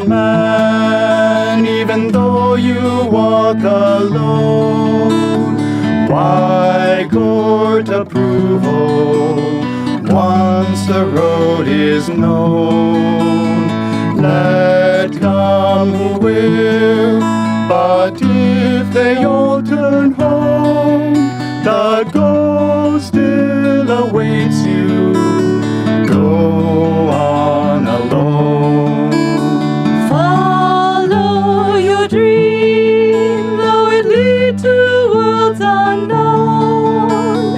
a man, even though you walk alone. Why court approval once the road is known? Let come who will, but if they all turn home, the goal still awaits you. Go on alone. Follow your dream, though it lead to worlds unknown.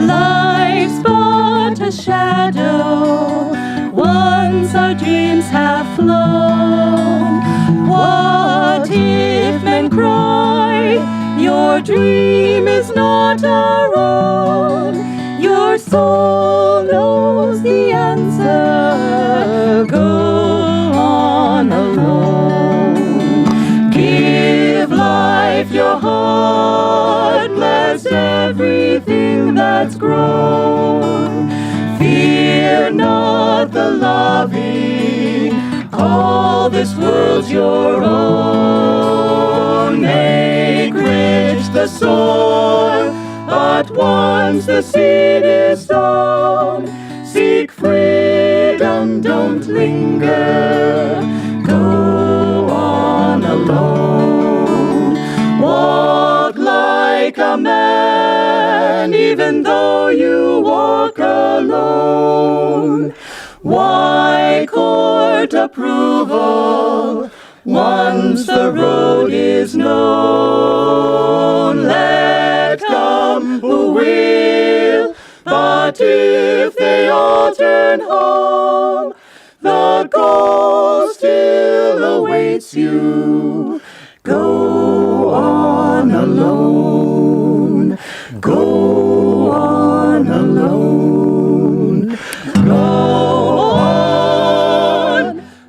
Life's but a shadow, once our dreams have flown. What if men cry, your dream is not our own? Your soul knows the answer. Go on alone. Give life your heart. Bless everything that's grown. Fear not the loving. All this world's your own. Make rich the soil, but once the seed is sown, seek freedom, don't linger. Go on alone. Walk like a man, even though you walk alone. Why court approval once the road is known? Let come who will, but if they all turn home, the goal still awaits you. Go on alone. Go on alone. Go on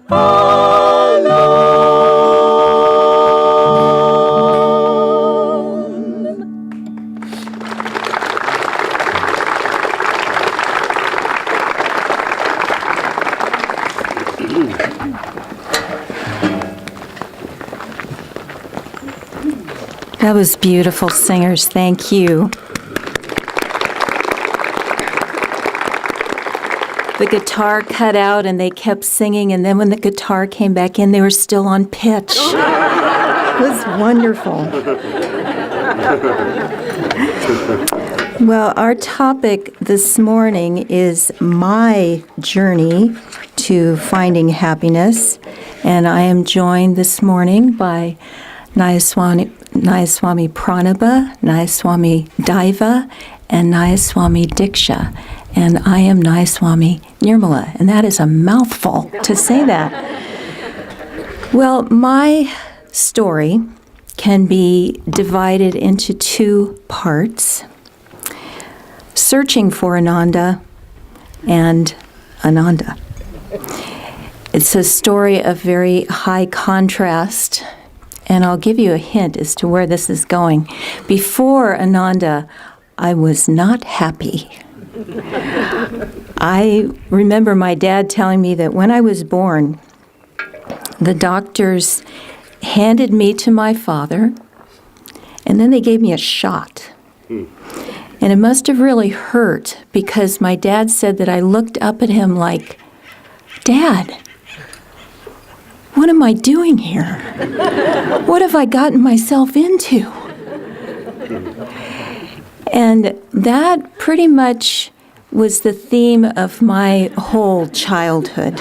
alone. That was beautiful, singers. Thank you. The guitar cut out and they kept singing, and then when the guitar came back in, they were still on pitch. It was wonderful. Well, our topic this morning is my journey to finding happiness, and I am joined this morning by Nayaswami Pranaba, Nayaswami Daiva, and Nayaswami Diksha. And I am Nayaswami Nirmala, and that is a mouthful to say that. Well, my story can be divided into two parts: searching for Ananda and Ananda. It's a story of very high contrast, and I'll give you a hint as to where this is going. Before Ananda, I was not happy. I remember my dad telling me that when I was born, the doctors handed me to my father, and then they gave me a shot. And it must have really hurt, because my dad said that I looked up at him like, "Dad, what am I doing here? What have I gotten myself into?" And that pretty much was the theme of my whole childhood.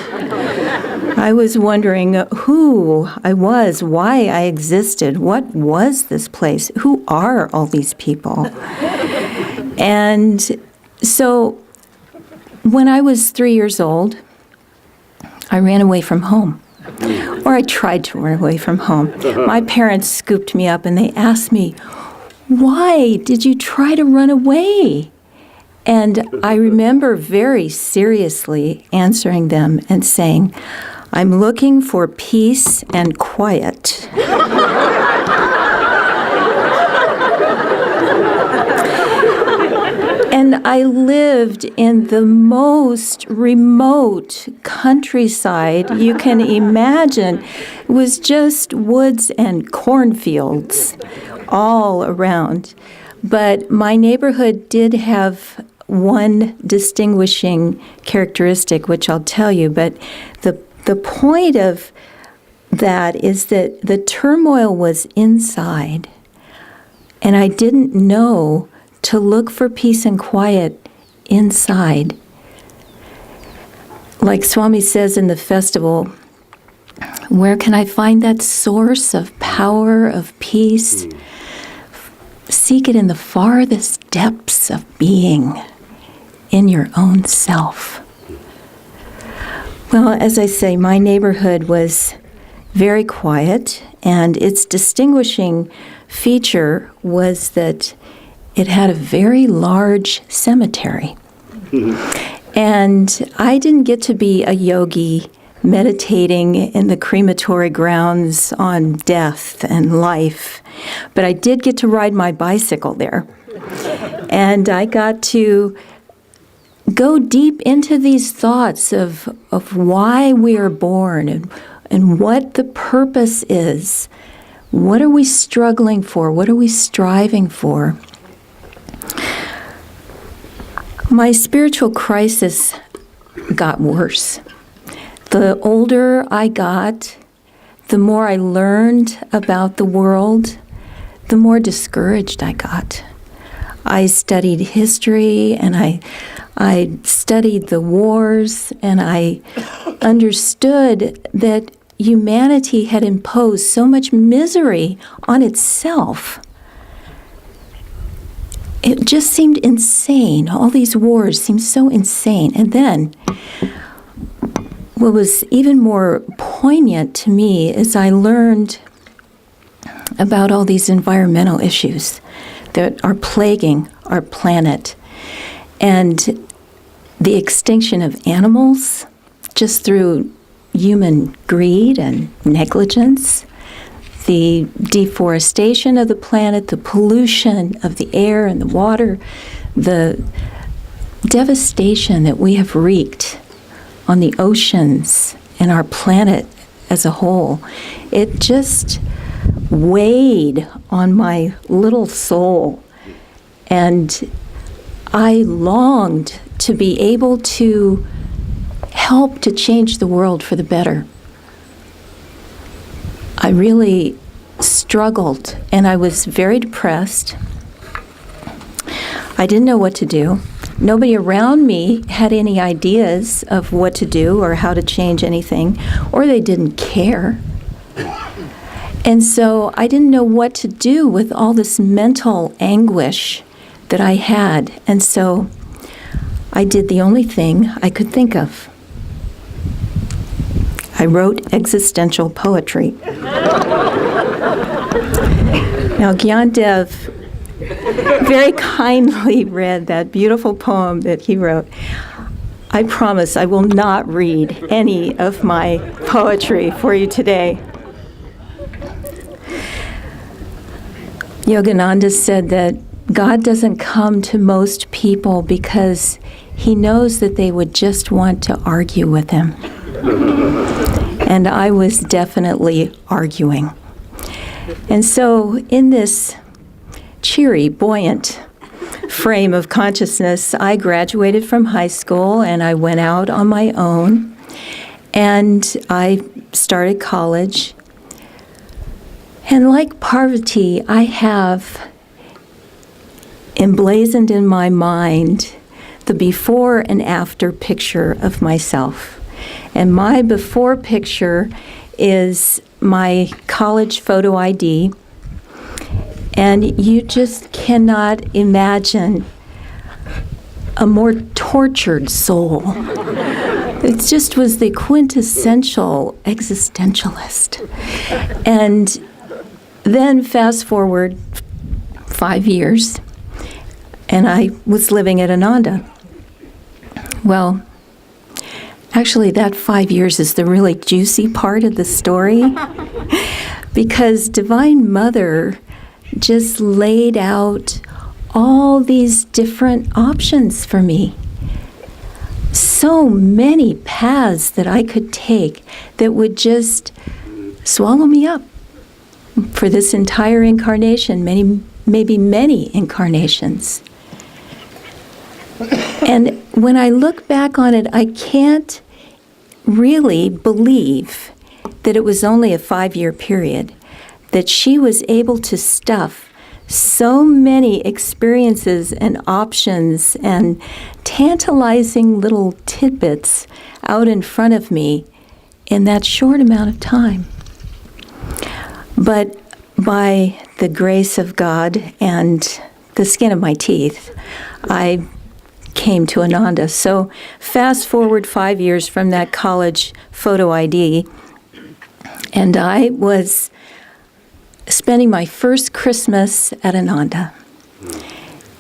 I was wondering who I was, why I existed, what was this place, who are all these people? And so when I was 3 years old, I ran away from home. Or I tried to run away from home. My parents scooped me up and they asked me, "Why did you try to run away?" And I remember very seriously answering them and saying, "I'm looking for peace and quiet." And I lived in the most remote countryside you can imagine. It was just woods and cornfields all around. But my neighborhood did have one distinguishing characteristic, which I'll tell you. But the point of that is that the turmoil was inside, and I didn't know to look for peace and quiet inside. Like Swami says in the festival, where can I find that source of power, of peace? Seek it in the farthest depths of being, in your own self. Well, as I say, my neighborhood was very quiet, and its distinguishing feature was that it had a very large cemetery. And I didn't get to be a yogi meditating in the crematory grounds on death and life, but I did get to ride my bicycle there. And I got to go deep into these thoughts of why we are born and what the purpose is. What are we struggling for? What are we striving for? My spiritual crisis got worse. The older I got, the more I learned about the world, the more discouraged I got. I studied history, and I studied the wars, and I understood that humanity had imposed so much misery on itself. It just seemed insane. All these wars seemed so insane. And then, what was even more poignant to me is I learned about all these environmental issues that are plaguing our planet, and the extinction of animals just through human greed and negligence, the deforestation of the planet, the pollution of the air and the water, the devastation that we have wreaked on the oceans and our planet as a whole. It just weighed on my little soul, and I longed to be able to help to change the world for the better. I really struggled, and I was very depressed. I didn't know what to do. Nobody around me had any ideas of what to do or how to change anything, or they didn't care. And so I didn't know what to do with all this mental anguish that I had. And so I did the only thing I could think of. I wrote existential poetry. Now, Gyandev very kindly read that beautiful poem that he wrote. I promise I will not read any of my poetry for you today. Yogananda said that God doesn't come to most people because he knows that they would just want to argue with him. And I was definitely arguing. And so in this cheery, buoyant frame of consciousness, I graduated from high school and I went out on my own and I started college. And like Parvati, I have emblazoned in my mind the before and after picture of myself. And my before picture is my college photo ID. And you just cannot imagine a more tortured soul. It just was the quintessential existentialist. And then fast forward 5 years, and I was living at Ananda. Well, actually, that 5 years is the really juicy part of the story, because Divine Mother just laid out all these different options for me. So many paths that I could take that would just swallow me up for this entire incarnation, maybe many incarnations. And when I look back on it, I can't really believe that it was only a 5-year period, that she was able to stuff so many experiences and options and tantalizing little tidbits out in front of me in that short amount of time. But by the grace of God and the skin of my teeth, I came to Ananda. So fast forward 5 years from that college photo ID, and I was spending my first Christmas at Ananda.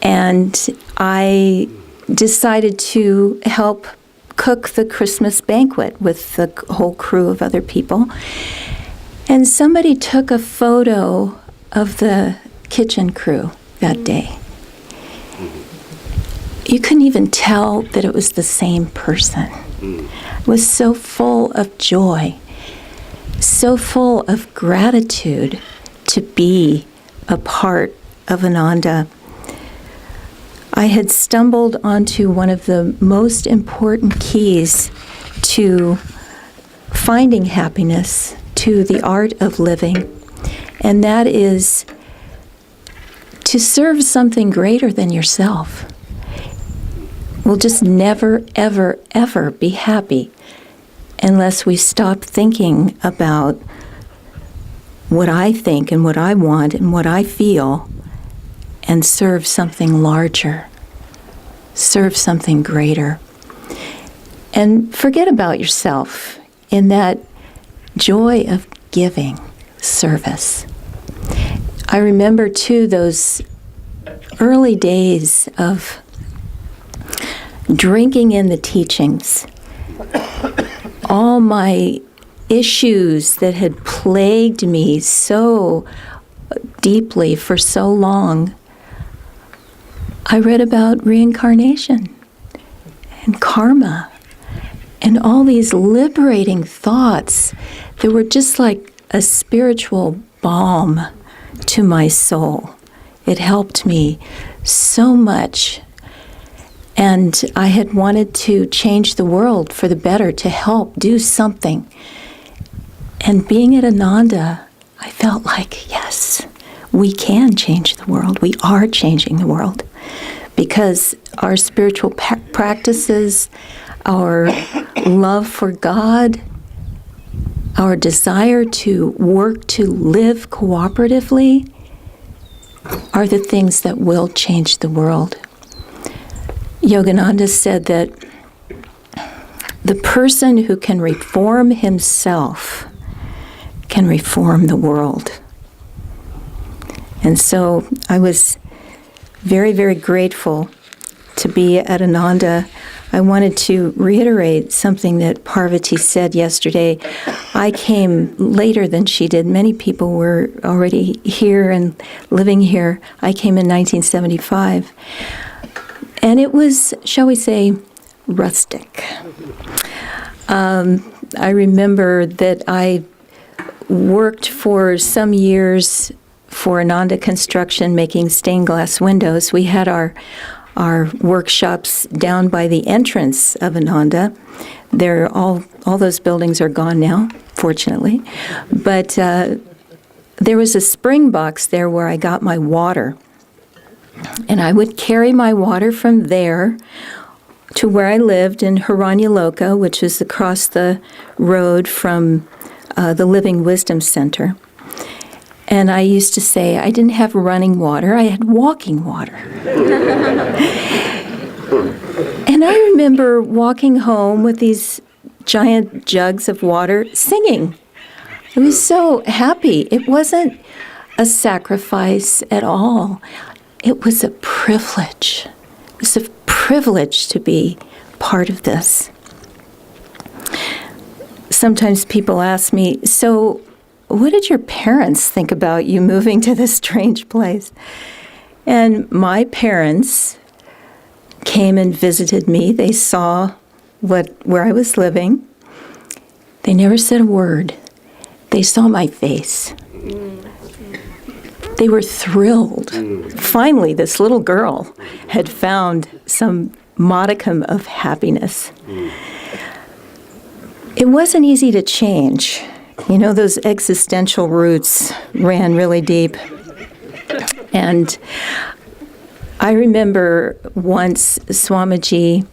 And I decided to help cook the Christmas banquet with the whole crew of other people. And somebody took a photo of the kitchen crew that day. You couldn't even tell that it was the same person. It was so full of joy, so full of gratitude to be a part of Ananda. I had stumbled onto one of the most important keys to finding happiness, to the art of living, and that is to serve something greater than yourself. We'll just never, ever, ever be happy unless we stop thinking about what I think and what I want and what I feel and serve something larger, serve something greater. And forget about yourself in that joy of giving service. I remember, too, those early days of drinking in the teachings. All my issues that had plagued me so deeply for so long. I read about reincarnation and karma and all these liberating thoughts that were just like a spiritual balm to my soul. It helped me so much. And I had wanted to change the world for the better, to help do something. And being at Ananda, I felt like, yes, we can change the world. We are changing the world. Because our spiritual practices, our love for God, our desire to work to live cooperatively are the things that will change the world. Yogananda said that the person who can reform himself can reform the world. And so I was very, very grateful to be at Ananda. I wanted to reiterate something that Parvati said yesterday. I came later than she did. Many people were already here and living here. I came in 1975. And it was, shall we say, rustic. I remember that I worked for some years for Ananda Construction making stained glass windows. We had our workshops down by the entrance of Ananda. All those buildings are gone now, fortunately. But there was a spring box there where I got my water. And I would carry my water from there to where I lived in Hiranyaloka, which is across the road from the Living Wisdom Center. And I used to say I didn't have running water, I had walking water. And I remember walking home with these giant jugs of water singing. I was so happy. It wasn't a sacrifice at all. It was a privilege. It was a privilege to be part of this. Sometimes people ask me, so what did your parents think about you moving to this strange place? And my parents came and visited me. They saw where I was living. They never said a word. They saw my face. They were thrilled. Finally, this little girl had found some modicum of happiness. It wasn't easy to change. You know, those existential roots ran really deep. And I remember once Swamiji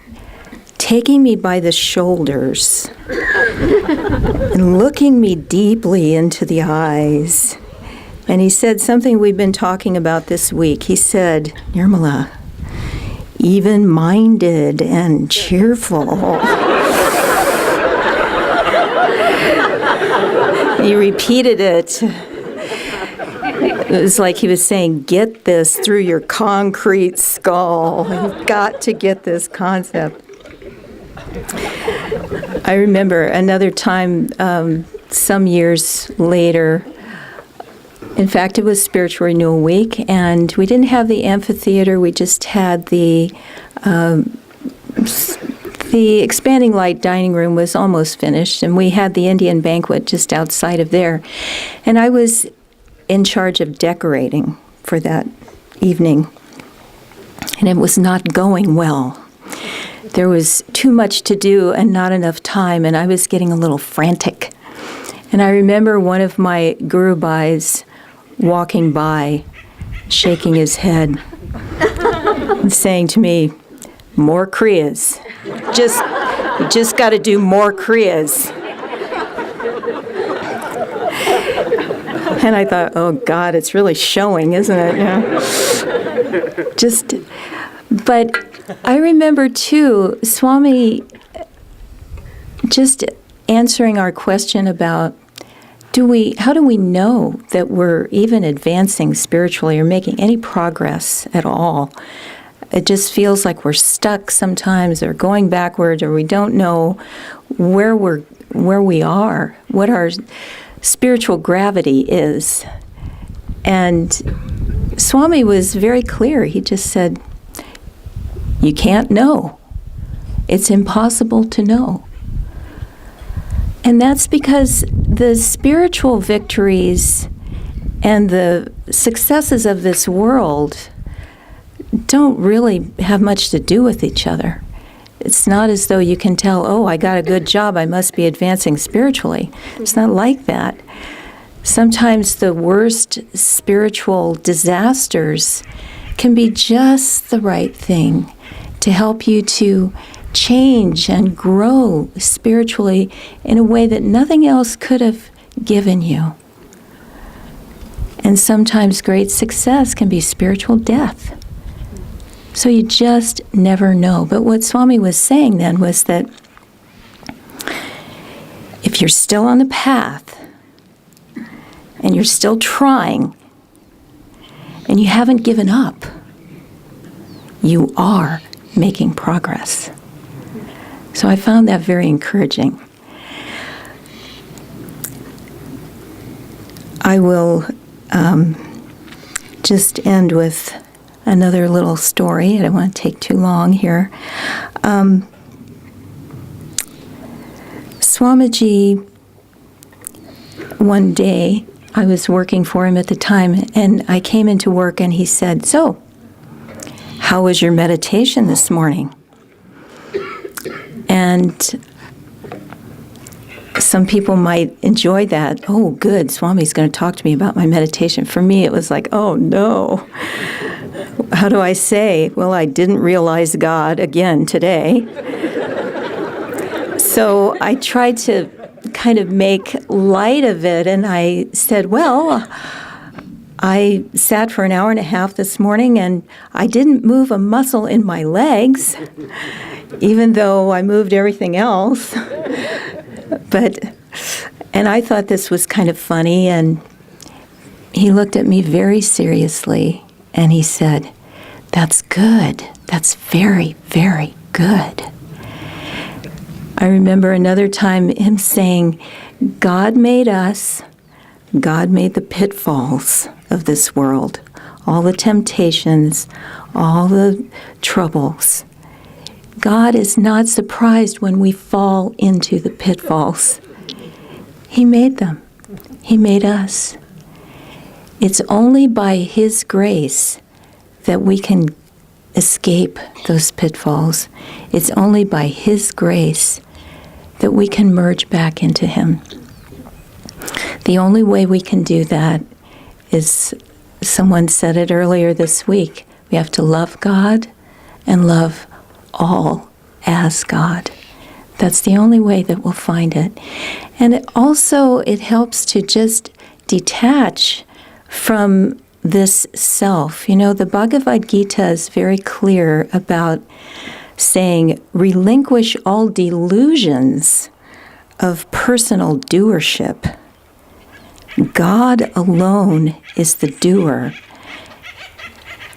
taking me by the shoulders and looking me deeply into the eyes. And he said something we've been talking about this week. He said, "Nirmala, even-minded and cheerful." He repeated it. It was like he was saying, get this through your concrete skull. You've got to get this concept. I remember another time, some years later, in fact, it was Spiritual Renewal Week, and we didn't have the amphitheater. We just had the expanding light dining room was almost finished, and we had the Indian banquet just outside of there. And I was in charge of decorating for that evening, and it was not going well. There was too much to do and not enough time, and I was getting a little frantic. And I remember one of my gurubhais walking by, shaking his head, and saying to me, "More kriyas. You just got to do more kriyas." And I thought, oh God, it's really showing, isn't it? Yeah. But I remember too, Swami just answering our question about how do we know that we're even advancing spiritually or making any progress at all? It just feels like we're stuck sometimes, or going backward, or we don't know where we are, what our spiritual gravity is. And Swami was very clear. He just said, you can't know. It's impossible to know. And that's because the spiritual victories and the successes of this world don't really have much to do with each other. It's not as though you can tell, oh, I got a good job, I must be advancing spiritually. It's not like that. Sometimes the worst spiritual disasters can be just the right thing to help you to change and grow spiritually in a way that nothing else could have given you. And sometimes great success can be spiritual death. So you just never know. But what Swami was saying then was that if you're still on the path and you're still trying and you haven't given up, you are making progress. So I found that very encouraging. I will just end with another little story. I don't want to take too long here. Swamiji, one day, I was working for him at the time, and I came into work and he said, "So, how was your meditation this morning?" And some people might enjoy that. Oh, good, Swami's going to talk to me about my meditation. For me, it was like, oh, no. How do I say? Well, I didn't realize God again today. So I tried to kind of make light of it, and I said, well, I sat for an hour and a half this morning, and I didn't move a muscle in my legs, even though I moved everything else. And I thought this was kind of funny, and he looked at me very seriously, and he said, "That's good. That's very, very good." I remember another time him saying, God made us, God made the pitfalls of this world. all the temptations, all the troubles. God is not surprised when we fall into the pitfalls. He made them. He made us. It's only by His grace that we can escape those pitfalls. It's only by His grace that we can merge back into Him. The only way we can do that is, someone said it earlier this week, we have to love God and love all as God. That's the only way that we'll find it. And it helps to just detach from this self. You know, the Bhagavad Gita is very clear about saying, relinquish all delusions of personal doership. God alone is the doer.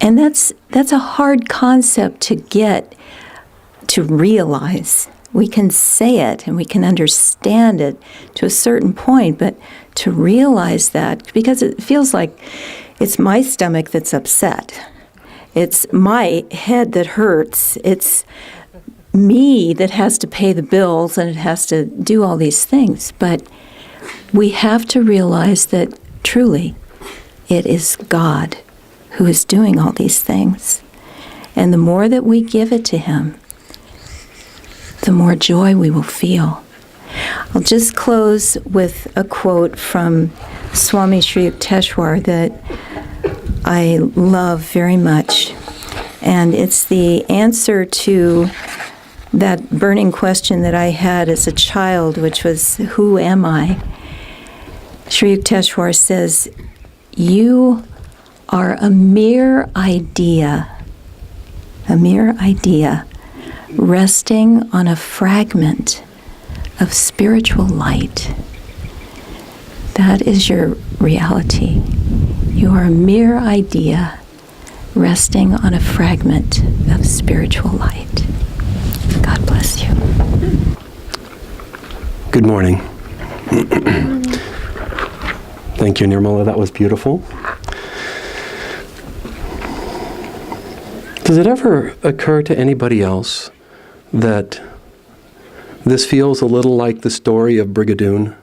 And that's a hard concept to get to realize. We can say it and we can understand it to a certain point, but to realize that, because it feels like it's my stomach that's upset. It's my head that hurts. It's me that has to pay the bills and it has to do all these things. But we have to realize that truly it is God who is doing all these things. And the more that we give it to Him, the more joy we will feel. I'll just close with a quote from Swami Sri Yukteswar that I love very much. And it's the answer to that burning question that I had as a child, which was, who am I? Sri Yukteswar says, you are a mere idea, resting on a fragment of spiritual light. That is your reality. You are a mere idea resting on a fragment of spiritual light. God bless you. Good morning. Thank you, Nirmala. That was beautiful. Does it ever occur to anybody else that this feels a little like the story of Brigadoon?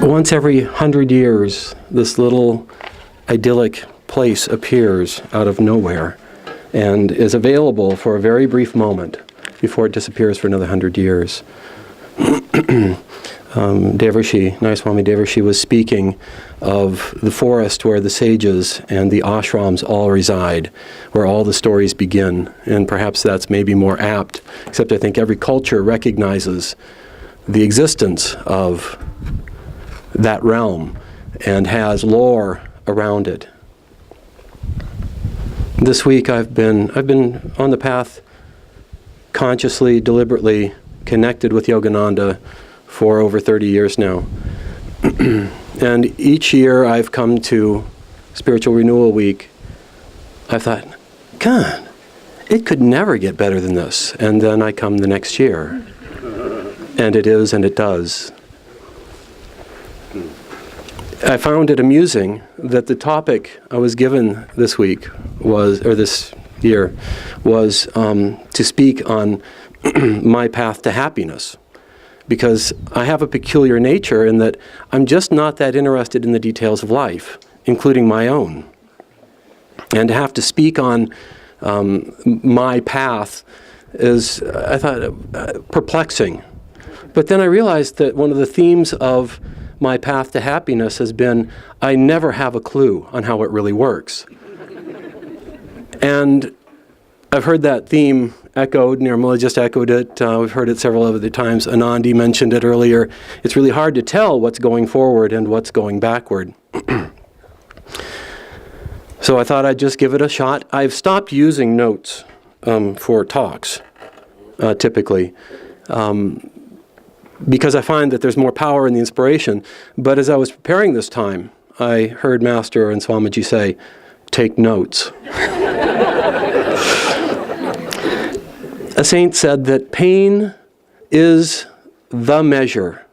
Once every 100 years, this little idyllic place appears out of nowhere and is available for a very brief moment before it disappears for another 100 years. Devarshi, Nayaswami Devarshi was speaking of the forest where the sages and the ashrams all reside, where all the stories begin. And perhaps that's maybe more apt, except I think every culture recognizes the existence of that realm and has lore around it. This week I've been on the path, consciously, deliberately connected with Yogananda for over 30 years now. And each year I've come to Spiritual Renewal Week, I thought, God, it could never get better than this. And then I come the next year. And it is, and it does. I found it amusing that the topic I was given this week this year was to speak on my path to happiness. Because I have a peculiar nature in that I'm just not that interested in the details of life, including my own. And to have to speak on my path is, I thought, perplexing. But then I realized that one of the themes of my path to happiness has been, I never have a clue on how it really works. And I've heard that theme echoed. Nirmala just echoed it. We've heard it several other times. Ananda mentioned it earlier. It's really hard to tell what's going forward and what's going backward. So I thought I'd just give it a shot. I've stopped using notes for talks, typically, because I find that there's more power in the inspiration. But as I was preparing this time, I heard Master and Swamiji say, take notes. A saint said that pain is the measure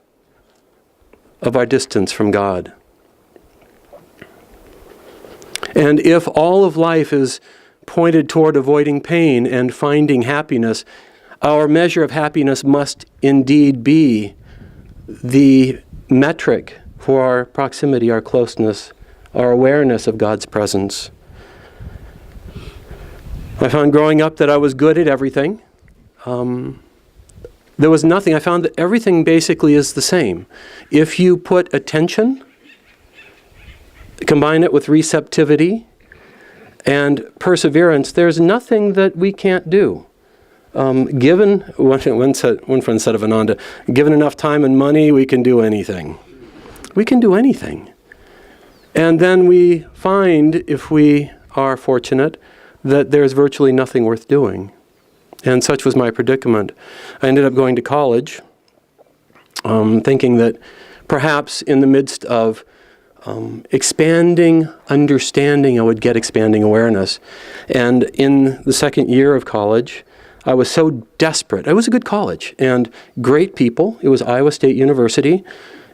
of our distance from God. And if all of life is pointed toward avoiding pain and finding happiness, our measure of happiness must indeed be the metric for our proximity, our closeness, our awareness of God's presence. I found growing up that I was good at everything. There was nothing. I found that everything basically is the same. If you put attention, combine it with receptivity and perseverance, there's nothing that we can't do. Given, one friend said of Ananda, given enough time and money, we can do anything. We can do anything. And then we find, if we are fortunate, that there's virtually nothing worth doing. And such was my predicament. I ended up going to college, thinking that perhaps in the midst of expanding understanding, I would get expanding awareness. And in the second year of college, I was so desperate. It was a good college and great people. It was Iowa State University.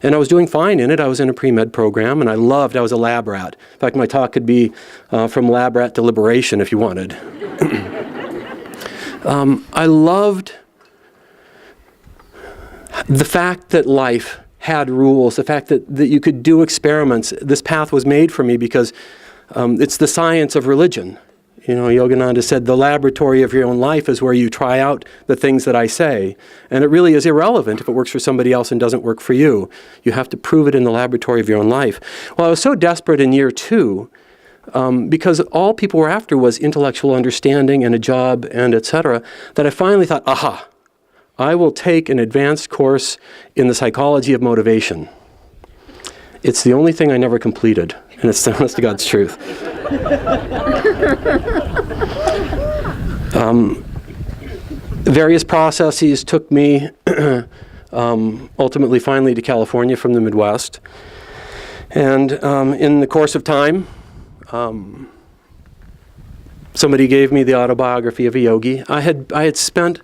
And I was doing fine in it. I was in a pre-med program, and I was a lab rat. In fact, my talk could be from lab rat to liberation if you wanted. I loved the fact that life had rules, the fact that you could do experiments. This path was made for me because it's the science of religion. You know, Yogananda said, the laboratory of your own life is where you try out the things that I say. And it really is irrelevant if it works for somebody else and doesn't work for you. You have to prove it in the laboratory of your own life. Well, I was so desperate in year 2 because all people were after was intellectual understanding and a job and etc., that I finally thought, aha, I will take an advanced course in the psychology of motivation. It's the only thing I never completed, and it's the honest to God's truth. Various processes took me ultimately, finally, to California from the Midwest. And in the course of time, somebody gave me the autobiography of a yogi. I had spent,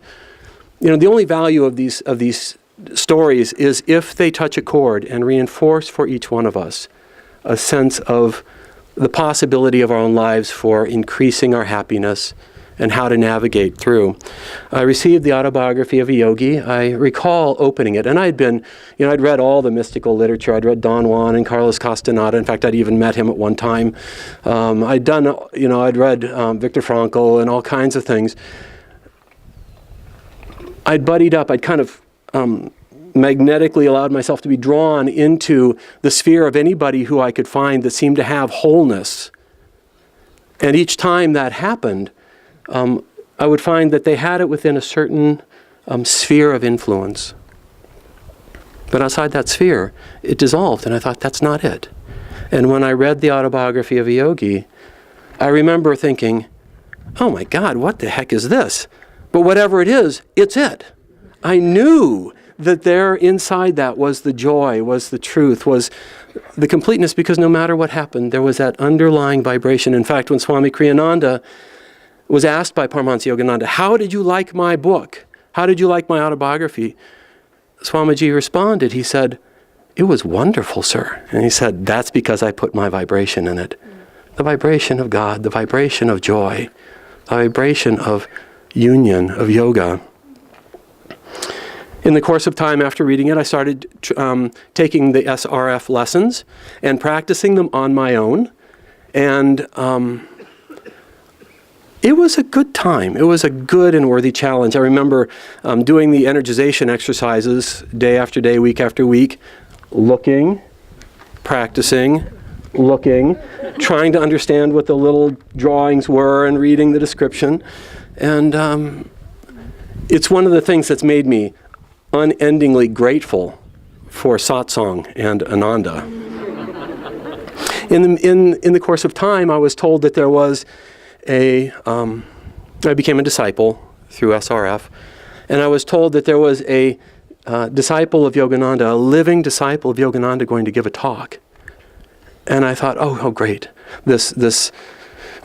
the only value of these stories is if they touch a chord and reinforce for each one of us a sense of the possibility of our own lives for increasing our happiness and how to navigate through. I received the autobiography of a yogi. I recall opening it, and I'd read all the mystical literature. I'd read Don Juan and Carlos Castaneda. In fact, I'd even met him at one time. I'd read Viktor Frankl and all kinds of things. I'd buddied up. I'd kind of magnetically allowed myself to be drawn into the sphere of anybody who I could find that seemed to have wholeness. And each time that happened, I would find that they had it within a certain sphere of influence. But outside that sphere, it dissolved, and I thought, that's not it. And when I read the autobiography of a yogi, I remember thinking, oh my God, what the heck is this? But whatever it is, it's it. I knew that there inside that was the joy, was the truth, was the completeness, because no matter what happened, there was that underlying vibration. In fact, when Swami Kriyananda was asked by Paramahansa Yogananda, how did you like my book? How did you like my autobiography? Swamiji responded, he said, it was wonderful, sir. And he said, that's because I put my vibration in it. The vibration of God, the vibration of joy, the vibration of union, of yoga. In the course of time after reading it, I started taking the SRF lessons and practicing them on my own. And it was a good time. It was a good and worthy challenge. I remember doing the energization exercises day after day, week after week, looking, practicing, looking, trying to understand what the little drawings were and reading the description. And it's one of the things that's made me unendingly grateful for satsang and Ananda. In the course of time, I was told that there was I became a disciple through SRF, and I was told that there was a disciple of Yogananda, a living disciple of Yogananda, going to give a talk. And I thought, oh great, this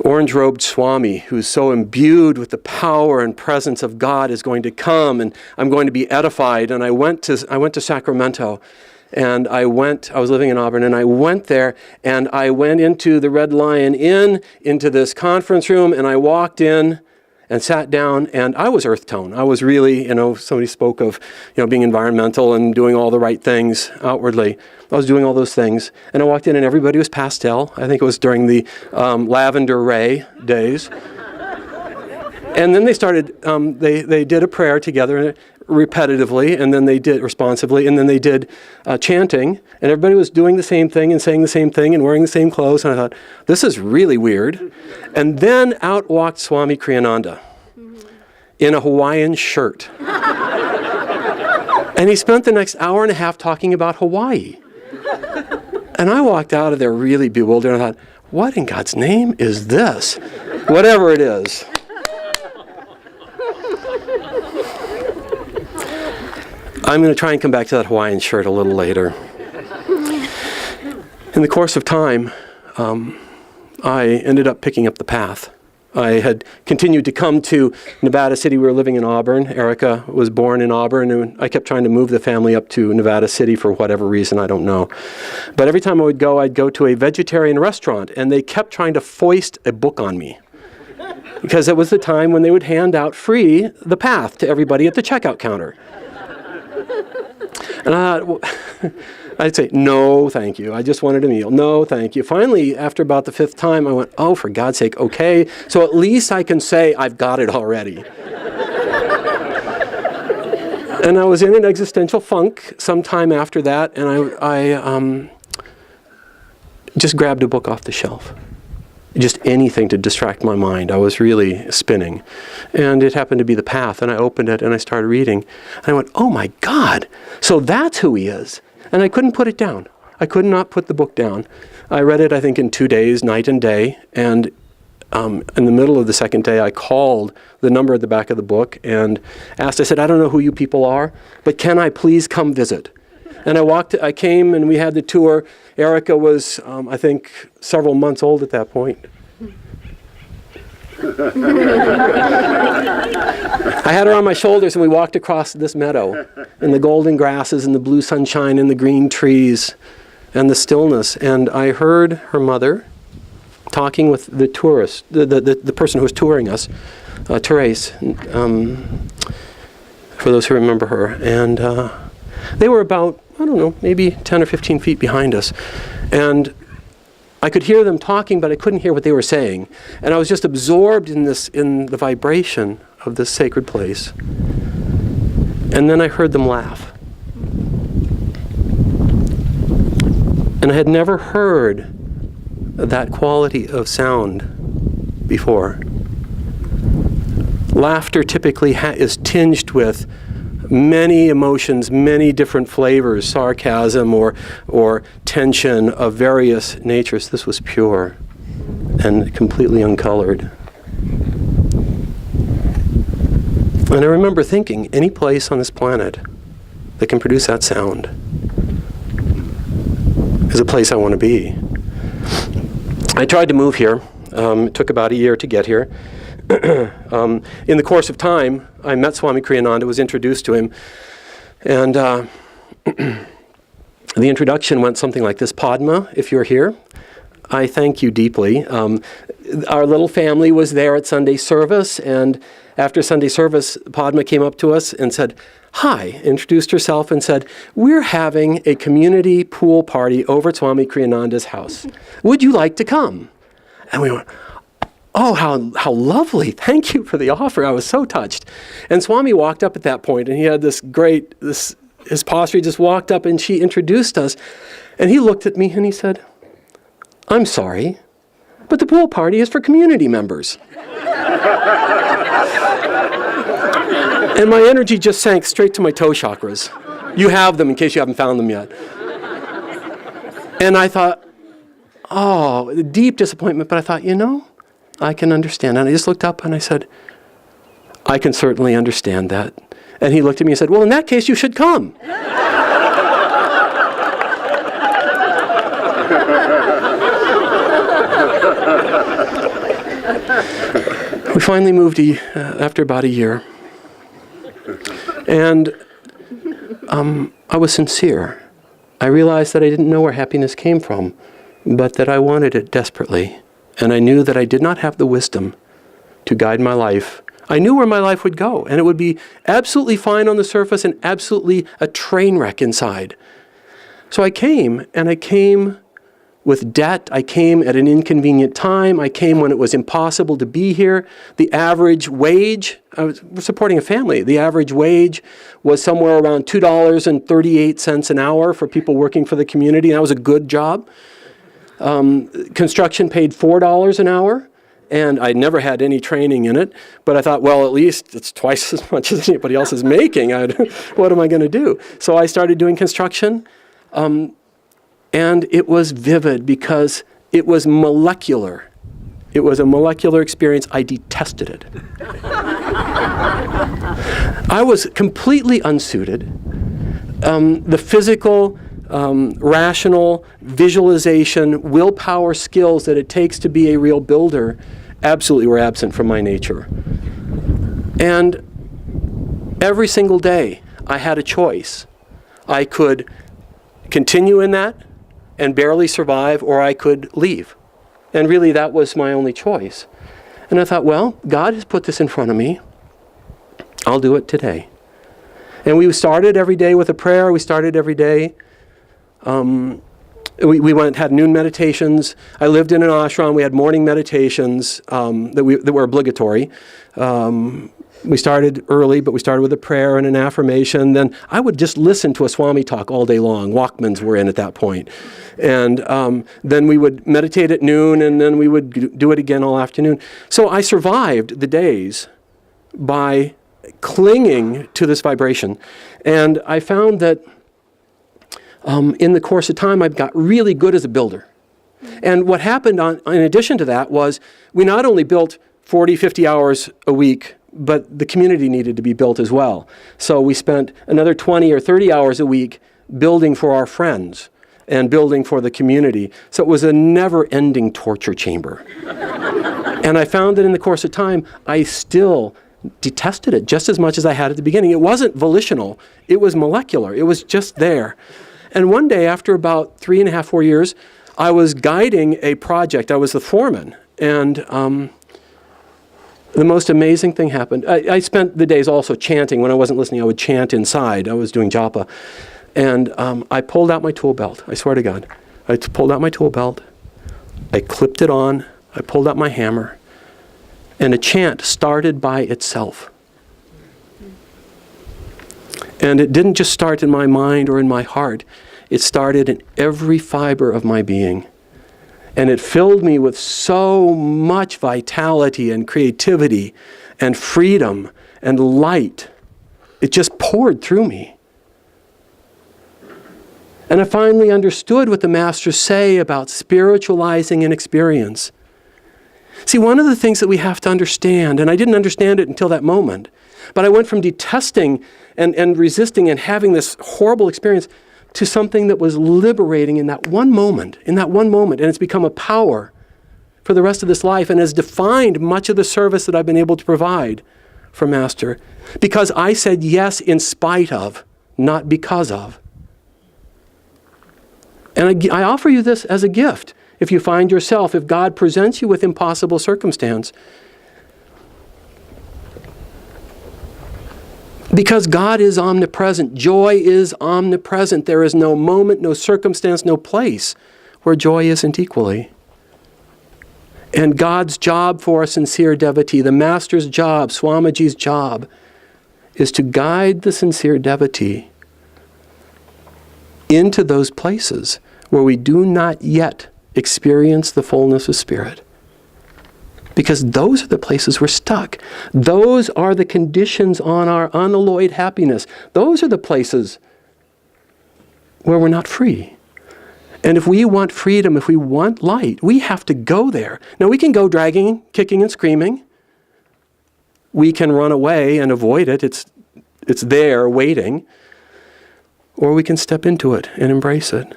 orange-robed Swami who's so imbued with the power and presence of God is going to come, and I'm going to be edified. And I went to Sacramento, And I was living in Auburn, and I went there, and I went into the Red Lion Inn, into this conference room, and I walked in and sat down, and I was earth tone. I was really, somebody spoke of, being environmental and doing all the right things outwardly. I was doing all those things, and I walked in, and everybody was pastel. I think it was during the Lavender Ray days. And then they started, they did a prayer together repetitively, and then they did responsively, and then they did chanting, and everybody was doing the same thing and saying the same thing and wearing the same clothes, and I thought, this is really weird. And then out walked Swami Kriyananda in a Hawaiian shirt. And he spent the next hour and a half talking about Hawaii. And I walked out of there really bewildered, and I thought, what in God's name is this? Whatever it is. I'm going to try and come back to that Hawaiian shirt a little later. In the course of time, I ended up picking up the path. I had continued to come to Nevada City. We were living in Auburn. Erica was born in Auburn, and I kept trying to move the family up to Nevada City for whatever reason, I don't know. But every time I would go, I'd go to a vegetarian restaurant, and they kept trying to foist a book on me. Because it was the time when they would hand out free The Path to everybody at the checkout counter. And I'd say, no, thank you. I just wanted a meal. No, thank you. Finally, after about the 5th time, I went, oh, for God's sake, okay. So at least I can say I've got it already. And I was in an existential funk sometime after that, and I just grabbed a book off the shelf. Just anything to distract my mind. I was really spinning. And it happened to be The Path, and I opened it and I started reading. And I went, oh my God, so that's who he is. And I couldn't put it down. I could not put the book down. I read it, I think, in 2 days, night and day. And in the middle of the second day, I called the number at the back of the book and asked, I said, I don't know who you people are, but can I please come visit? And I came and we had the tour. Erica was, I think, several months old at that point. I had her on my shoulders and we walked across this meadow and the golden grasses and the blue sunshine and the green trees and the stillness. And I heard her mother talking with the tourist, the person who was touring us, Therese, for those who remember her. And they were about, I don't know, maybe 10 or 15 feet behind us. And I could hear them talking, but I couldn't hear what they were saying. And I was just absorbed in the vibration of this sacred place. And then I heard them laugh. And I had never heard that quality of sound before. Laughter typically is tinged with many emotions, many different flavors, sarcasm or tension of various natures. This was pure and completely uncolored. And I remember thinking, any place on this planet that can produce that sound is a place I want to be. I tried to move here. It took about a year to get here. In the course of time, I met Swami Kriyananda, was introduced to him, and the introduction went something like this. Padma, if you're here, I thank you deeply. Our little family was there at Sunday service, and after Sunday service, Padma came up to us and said, hi, introduced herself and said, we're having a community pool party over at Swami Kriyananda's house. Would you like to come? And we went, oh, how lovely. Thank you for the offer. I was so touched. And Swami walked up at that point, and he had his posture, he just walked up, and she introduced us. And he looked at me, and he said, I'm sorry, but the pool party is for community members. And my energy just sank straight to my toe chakras. You have them in case you haven't found them yet. And I thought, oh, deep disappointment, but I thought, I can understand. And I just looked up and I said, I can certainly understand that. And he looked at me and said, well, in that case, you should come. We finally moved after about a year. And I was sincere. I realized that I didn't know where happiness came from, but that I wanted it desperately. And I knew that I did not have the wisdom to guide my life. I knew where my life would go, and it would be absolutely fine on the surface and absolutely a train wreck inside. So I came, and I came with debt. I came at an inconvenient time. I came when it was impossible to be here. The average wage, I was supporting a family, the average wage was somewhere around $2.38 an hour for people working for the community. That was a good job. Construction paid $4 an hour, and I never had any training in it, but I thought, well, at least it's twice as much as anybody else is making. What am I going to do? So I started doing construction, and it was vivid because it was molecular. It was a molecular experience. I detested it. I was completely unsuited. The physical, rational, visualization, willpower skills that it takes to be a real builder absolutely were absent from my nature. And every single day I had a choice. I could continue in that and barely survive, or I could leave. And really that was my only choice. And I thought, well, God has put this in front of me. I'll do it today. And we started every day with a prayer. We started every day. We had noon meditations. I lived in an ashram. We had morning meditations that were obligatory. We started early, but we started with a prayer and an affirmation. Then I would just listen to a Swami talk all day long. Walkmans were in at that point. And then we would meditate at noon, and then we would do it again all afternoon. So I survived the days by clinging to this vibration. And I found that in the course of time, I got really good as a builder. And what happened in addition to that was we not only built 40, 50 hours a week, but the community needed to be built as well. So we spent another 20 or 30 hours a week building for our friends and building for the community. So it was a never-ending torture chamber. And I found that in the course of time, I still detested it just as much as I had at the beginning. It wasn't volitional. It was molecular. It was just there. And one day, after about 3.5, 4 years, I was guiding a project. I was the foreman. And the most amazing thing happened. I spent the days also chanting. When I wasn't listening, I would chant inside. I was doing japa. And I pulled out my tool belt. I swear to God. I pulled out my tool belt. I clipped it on. I pulled out my hammer. And a chant started by itself. And it didn't just start in my mind or in my heart. It started in every fiber of my being. And it filled me with so much vitality and creativity and freedom and light. It just poured through me. And I finally understood what the masters say about spiritualizing an experience. See, one of the things that we have to understand, and I didn't understand it until that moment, but I went from detesting and resisting and having this horrible experience to something that was liberating in that one moment, and it's become a power for the rest of this life and has defined much of the service that I've been able to provide for Master, because I said yes in spite of, not because of. And I offer you this as a gift. If you find yourself, if God presents you with impossible circumstance, because God is omnipresent, joy is omnipresent. There is no moment, no circumstance, no place where joy isn't equally. And God's job for a sincere devotee, the Master's job, Swamiji's job, is to guide the sincere devotee into those places where we do not yet experience the fullness of Spirit. Because those are the places we're stuck. Those are the conditions on our unalloyed happiness. Those are the places where we're not free. And if we want freedom, if we want light, we have to go there. Now we can go dragging, kicking and screaming. We can run away and avoid it. It's there waiting. Or we can step into it and embrace it.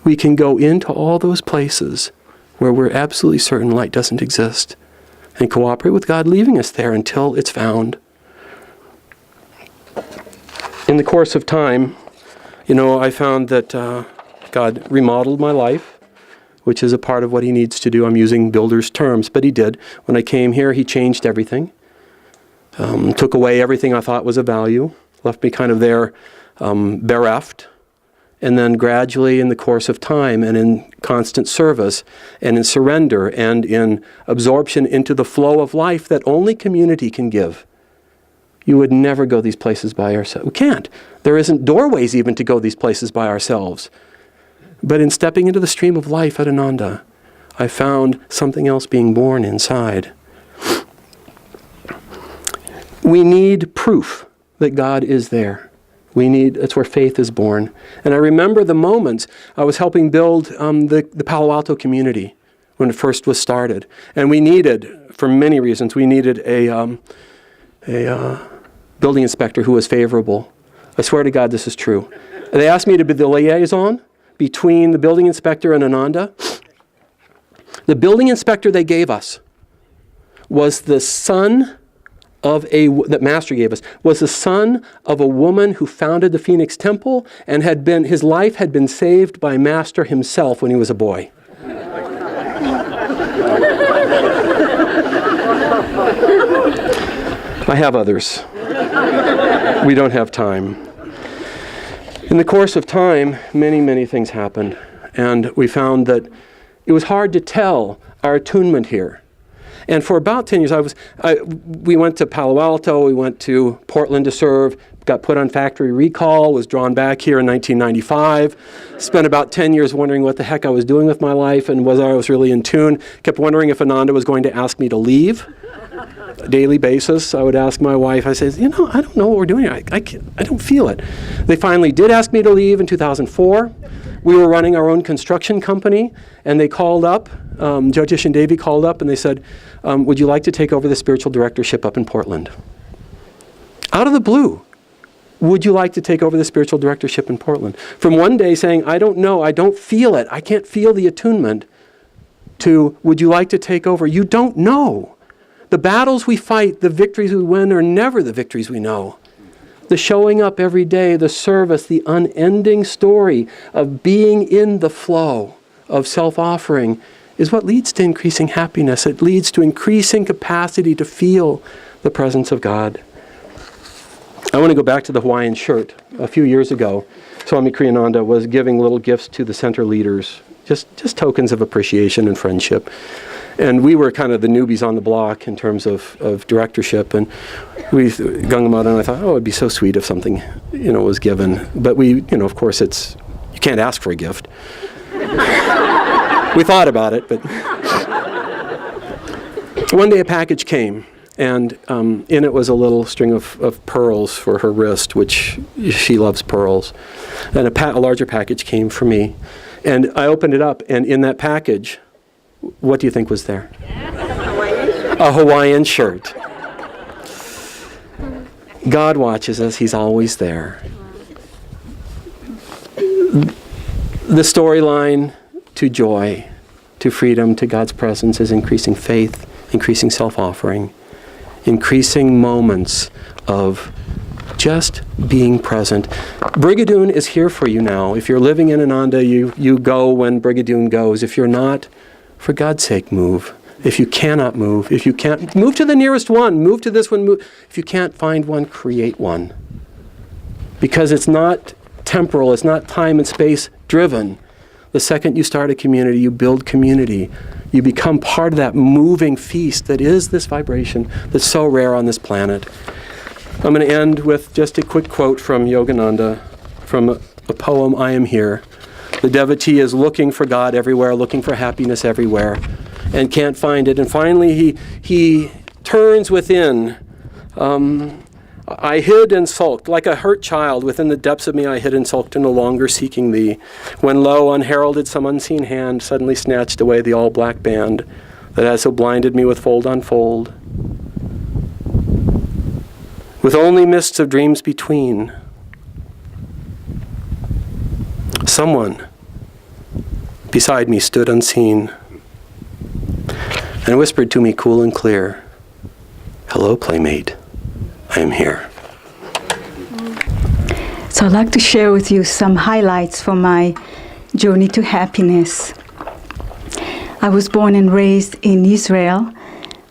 We can go into all those places where we're absolutely certain light doesn't exist and cooperate with God, leaving us there until it's found. In the course of time, I found that God remodeled my life, which is a part of what he needs to do. I'm using builder's terms, but he did. When I came here, he changed everything, took away everything I thought was of value, left me kind of there bereft, and then gradually in the course of time and in constant service and in surrender and in absorption into the flow of life that only community can give. You would never go these places by yourself. We can't. There isn't doorways even to go these places by ourselves. But in stepping into the stream of life at Ananda, I found something else being born inside. We need proof that God is there. That's where faith is born. And I remember the moments I was helping build the Palo Alto community when it first was started. And we needed, for many reasons, we needed a building inspector who was favorable. I swear to God this is true. They asked me to be the liaison between the building inspector and Ananda. The building inspector they gave us was the son of that Master gave us, was the son of a woman who founded the Phoenix Temple and his life had been saved by Master himself when he was a boy. I have others. We don't have time. In the course of time, many, many things happened. And we found that it was hard to tell our attunement here. And for about 10 years, we went to Palo Alto, we went to Portland to serve, got put on factory recall, was drawn back here in 1995, spent about 10 years wondering what the heck I was doing with my life and whether I was really in tune, kept wondering if Ananda was going to ask me to leave. A daily basis, I would ask my wife, I said, I don't know what we're doing. I don't feel it. They finally did ask me to leave in 2004. We were running our own construction company, and they called up, Jyotish and Devi called up, and they said, would you like to take over the spiritual directorship up in Portland? Out of the blue. Would you like to take over the spiritual directorship in Portland? From one day saying, I don't know, I don't feel it, I can't feel the attunement, to, would you like to take over? You don't know. The battles we fight, the victories we win are never the victories we know. The showing up every day, the service, the unending story of being in the flow of self-offering is what leads to increasing happiness. It leads to increasing capacity to feel the presence of God. I want to go back to the Hawaiian shirt. A few years ago, Swami Kriyananda was giving little gifts to the center leaders, just tokens of appreciation and friendship. And we were kind of the newbies on the block in terms of directorship. And Gangamata and I thought, it'd be so sweet if something, was given. But of course, you can't ask for a gift. We thought about it, but one day a package came. And in it was a little string of pearls for her wrist, which she loves pearls. And a larger package came for me. And I opened it up, and in that package, what do you think was there? A Hawaiian shirt. God watches us. He's always there. The storyline to joy, to freedom, to God's presence is increasing faith, increasing self-offering, increasing moments of just being present. Brigadoon is here for you now. If you're living in Ananda, you go when Brigadoon goes. If you're not, for God's sake, move. If you cannot move, if you can't, move to the nearest one. Move to this one. If you can't find one, create one. Because it's not temporal. It's not time and space driven. The second you start a community, you build community. You become part of that moving feast that is this vibration that's so rare on this planet. I'm going to end with just a quick quote from Yogananda, from a poem, I Am Here. The devotee is looking for God everywhere, looking for happiness everywhere, and can't find it. And finally he turns within. I hid and sulked, like a hurt child. Within the depths of me I hid and sulked, and no longer seeking thee. When lo, unheralded, some unseen hand suddenly snatched away the all-black band that has so blinded me with fold on fold. With only mists of dreams between, someone beside me stood unseen and whispered to me cool and clear, "Hello, playmate, I am here." So I'd like to share with you some highlights from my journey to happiness. I was born and raised in Israel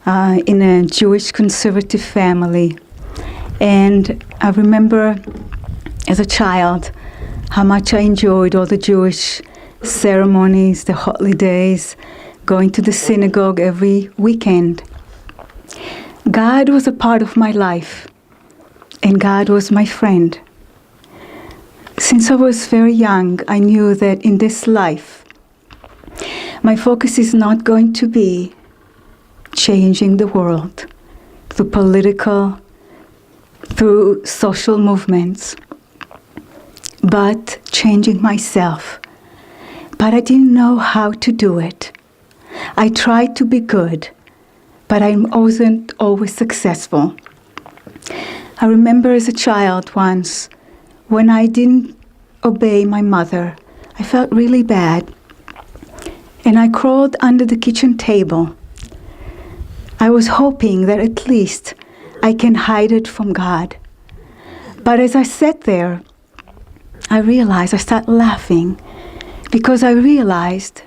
in a Jewish conservative family. And I remember as a child how much I enjoyed all the Jewish ceremonies, the holidays, going to the synagogue every weekend. God was a part of my life, and God was my friend. Since I was very young, I knew that in this life, my focus is not going to be changing the world through through social movements, but changing myself. But I didn't know how to do it. I tried to be good, but I wasn't always successful. I remember as a child once, when I didn't obey my mother, I felt really bad. And I crawled under the kitchen table. I was hoping that at least I can hide it from God. But as I sat there, I started laughing, because I realized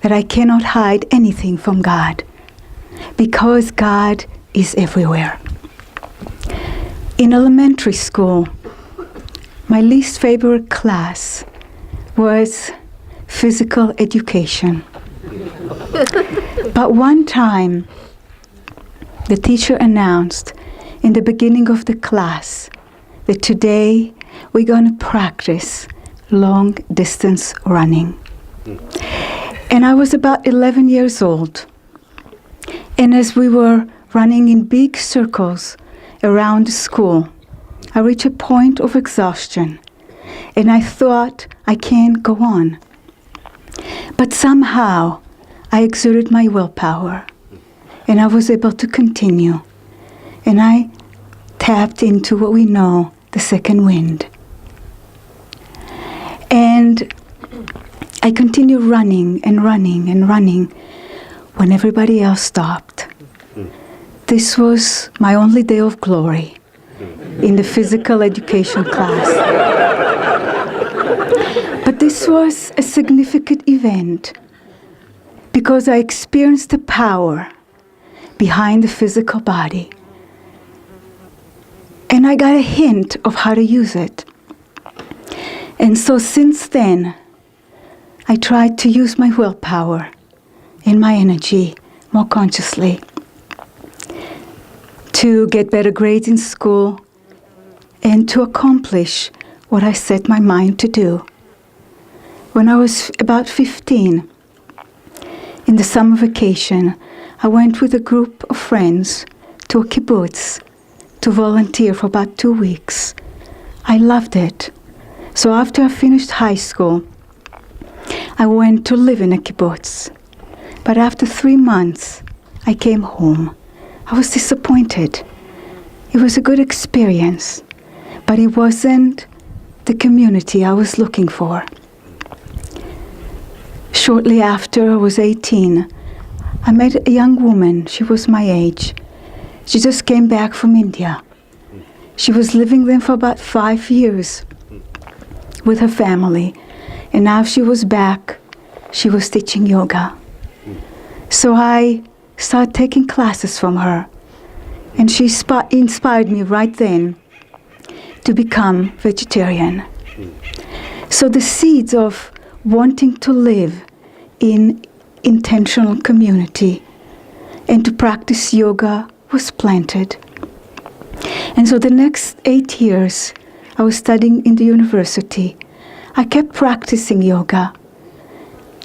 that I cannot hide anything from God, because God is everywhere. In elementary school, my least favorite class was physical education. But one time, the teacher announced in the beginning of the class that today we're going to practice long distance running. And I was about 11 years old. And as we were running in big circles around the school, I reached a point of exhaustion. And I thought, I can't go on. But somehow, I exerted my willpower. And I was able to continue. And I tapped into what we know, the second wind. And I continued running and running and running when everybody else stopped. This was my only day of glory in the physical education class. But this was a significant event because I experienced the power behind the physical body. And I got a hint of how to use it. And so since then, I tried to use my willpower and my energy more consciously to get better grades in school and to accomplish what I set my mind to do. When I was about 15, in the summer vacation, I went with a group of friends to a kibbutz to volunteer for about 2 weeks. I loved it. So after I finished high school, I went to live in a kibbutz. But after 3 months, I came home. I was disappointed. It was a good experience, but it wasn't the community I was looking for. Shortly after I was 18, I met a young woman. She was my age. She just came back from India. She was living there for about 5 years with her family. And now she was back. She was teaching yoga. So I started taking classes from her. And she inspired me right then to become vegetarian. So the seeds of wanting to live in intentional community and to practice yoga was planted. And so the next 8 years, I was studying in the university. I kept practicing yoga,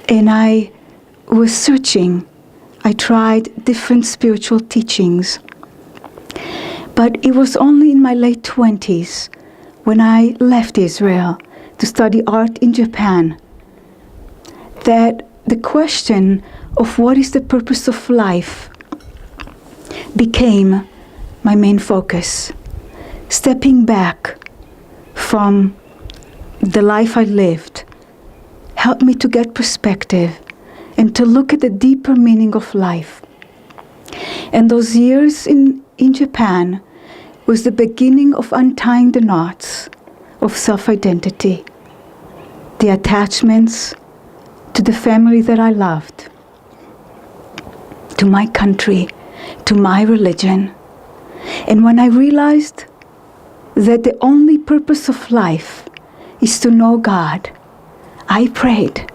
and I was searching. I tried different spiritual teachings. But it was only in my late 20s, when I left Israel to study art in Japan, that the question of what is the purpose of life became my main focus. Stepping back from the life I lived helped me to get perspective and to look at the deeper meaning of life. And those years in Japan was the beginning of untying the knots of self-identity, the attachments to the family that I loved, to my country, to my religion. And when I realized that the only purpose of life is to know God, I prayed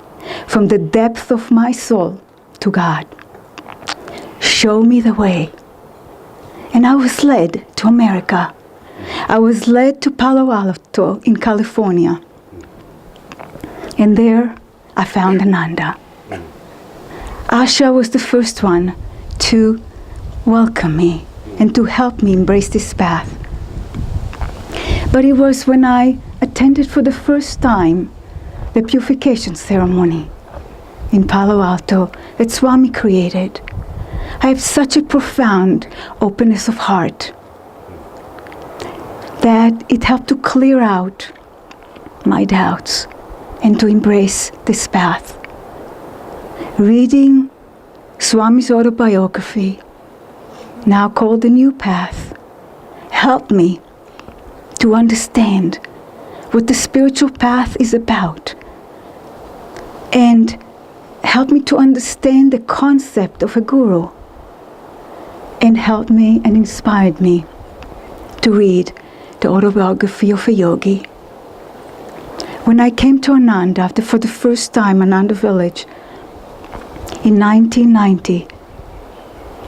from the depth of my soul to God, show me the way. And I was led to America. I was led to Palo Alto in California. And there I found Ananda. Asha was the first one to welcome me and to help me embrace this path. But it was when I attended for the first time the purification ceremony in Palo Alto that Swami created. I have such a profound openness of heart that it helped to clear out my doubts and to embrace this path. Reading Swami's autobiography, now called The New Path, helped me to understand what the spiritual path is about, and helped me to understand the concept of a guru, and helped me and inspired me to read the autobiography of a yogi. When I came to Ananda, for the first time, Ananda village, in 1990,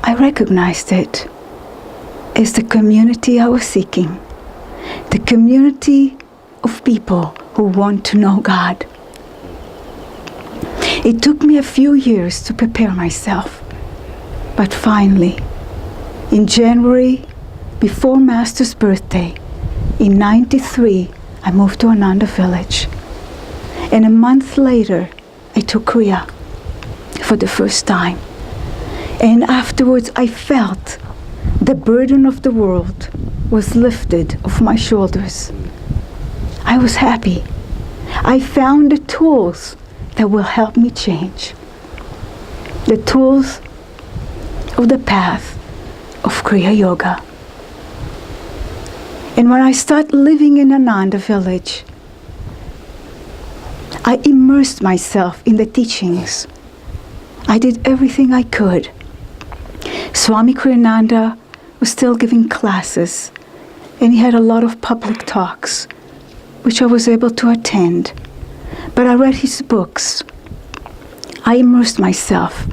I recognized it as the community I was seeking, the community of people who want to know God. It took me a few years to prepare myself, but finally, in January, before Master's birthday, in 93, I moved to Ananda village. And a month later, I took Kriya for the first time. And afterwards, I felt the burden of the world was lifted off my shoulders. I was happy. I found the tools that will help me change. The tools of the path of Kriya Yoga. And when I started living in Ananda village, I immersed myself in the teachings. I did everything I could. Swami Kriyananda was still giving classes, and he had a lot of public talks, which I was able to attend. But I read his books. I immersed myself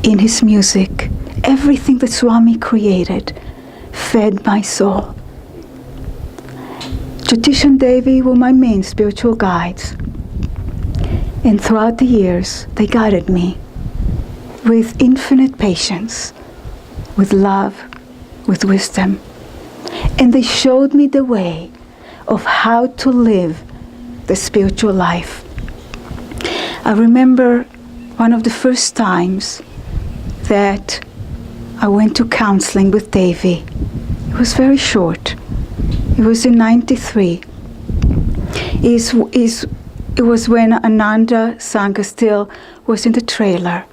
in his music. Everything that Swami created fed my soul. Jyotish and Devi were my main spiritual guides. And throughout the years, they guided me with infinite patience, with love, with wisdom. And they showed me the way of how to live the spiritual life. I remember one of the first times that I went to counseling with Devi. It was very short. It was in 93. It was when Ananda Sangha still was in the trailer.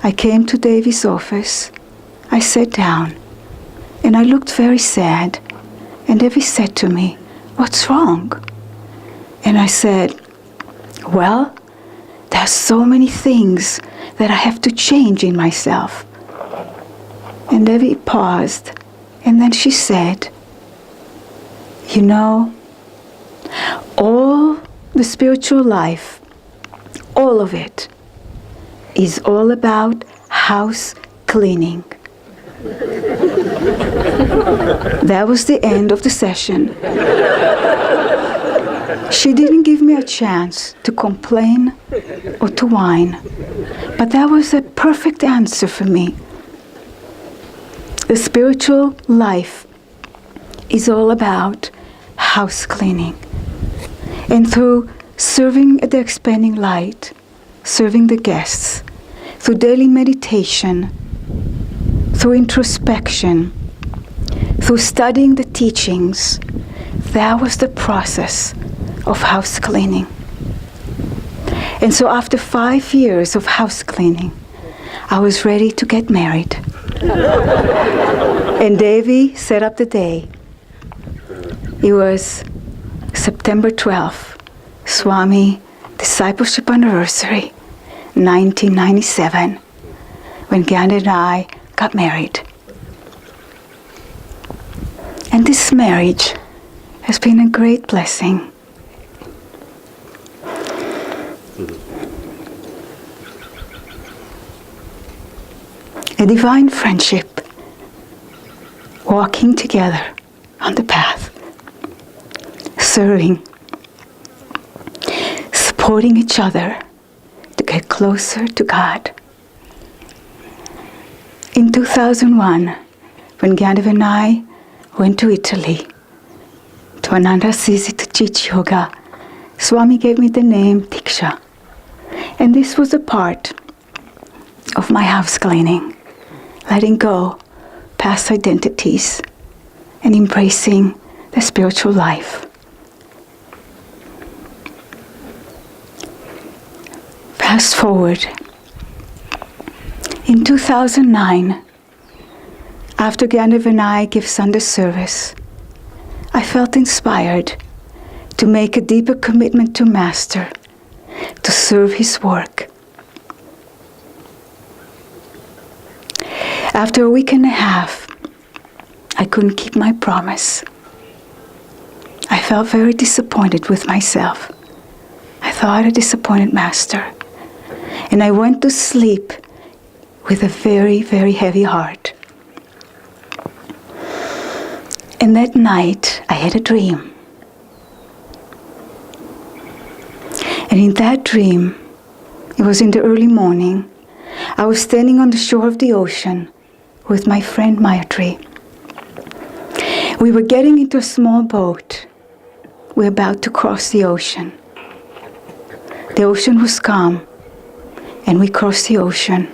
I came to Devi's office. I sat down, and I looked very sad. And Devi said to me, "What's wrong?" And I said, "Well, there's so many things that I have to change in myself." And Devi paused, and then she said, "You know, all the spiritual life, all of it, is all about house cleaning." That was the end of the session. She didn't give me a chance to complain or to whine, but that was a perfect answer for me. The spiritual life is all about house cleaning. And through serving at the expanding light, serving the guests, through daily meditation, through introspection, through studying the teachings, that was the process of house cleaning. And so after 5 years of house cleaning, I was ready to get married. And Devi set up the day. It was September 12th, Swami Discipleship Anniversary, 1997, when Gandhi and I got married. And this marriage has been a great blessing. A divine friendship, walking together on the path, serving, supporting each other to get closer to God. In 2001, when Gandhi and I went to Italy, to Ananda Sisi to teach yoga, Swami gave me the name Diksha. And this was a part of my house cleaning, letting go past identities and embracing the spiritual life. Fast forward. In 2009, after Gandhi and I gave Sunday service, I felt inspired to make a deeper commitment to Master, to serve his work. After a week and a half, I couldn't keep my promise. I felt very disappointed with myself. I thought I disappointed Master. And I went to sleep with a very, very heavy heart. And that night, I had a dream. And in that dream, it was in the early morning, I was standing on the shore of the ocean with my friend Mayatri. We were getting into a small boat. We were about to cross the ocean. The ocean was calm, and we crossed the ocean.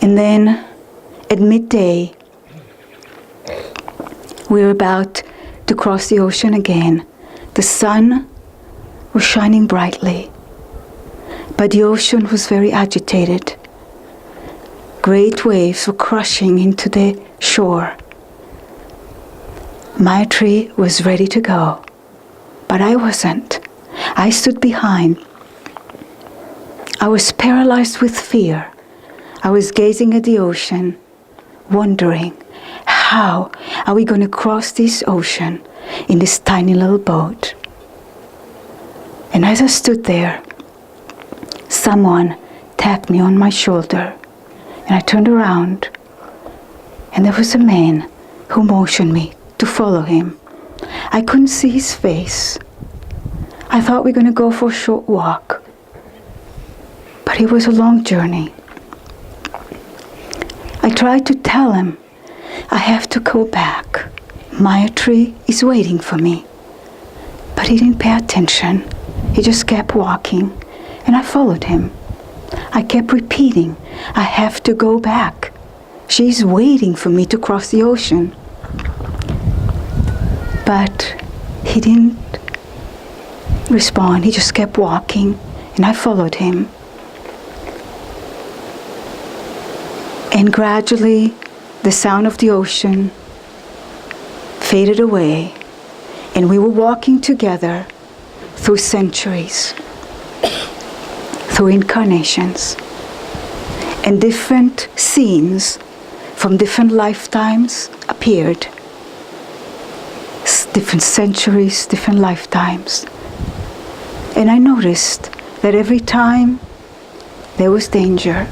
And then, at midday, we were about to cross the ocean again. The sun was shining brightly, but the ocean was very agitated. Great waves were crushing into the shore. Mayatri was ready to go, but I wasn't. I stood behind. I was paralyzed with fear. I was gazing at the ocean, wondering, how are we going to cross this ocean in this tiny little boat? And as I stood there, someone tapped me on my shoulder, and I turned around, and there was a man who motioned me to follow him. I couldn't see his face. I thought we were going to go for a short walk, but it was a long journey. I tried to tell him, I have to go back. Mayatri is waiting for me. But he didn't pay attention. He just kept walking, and I followed him. I kept repeating, I have to go back. She's waiting for me to cross the ocean. But he didn't respond. He just kept walking, and I followed him. And gradually, the sound of the ocean faded away, and we were walking together through centuries, through incarnations, and different scenes from different lifetimes appeared. Different centuries, different lifetimes. And I noticed that every time there was danger,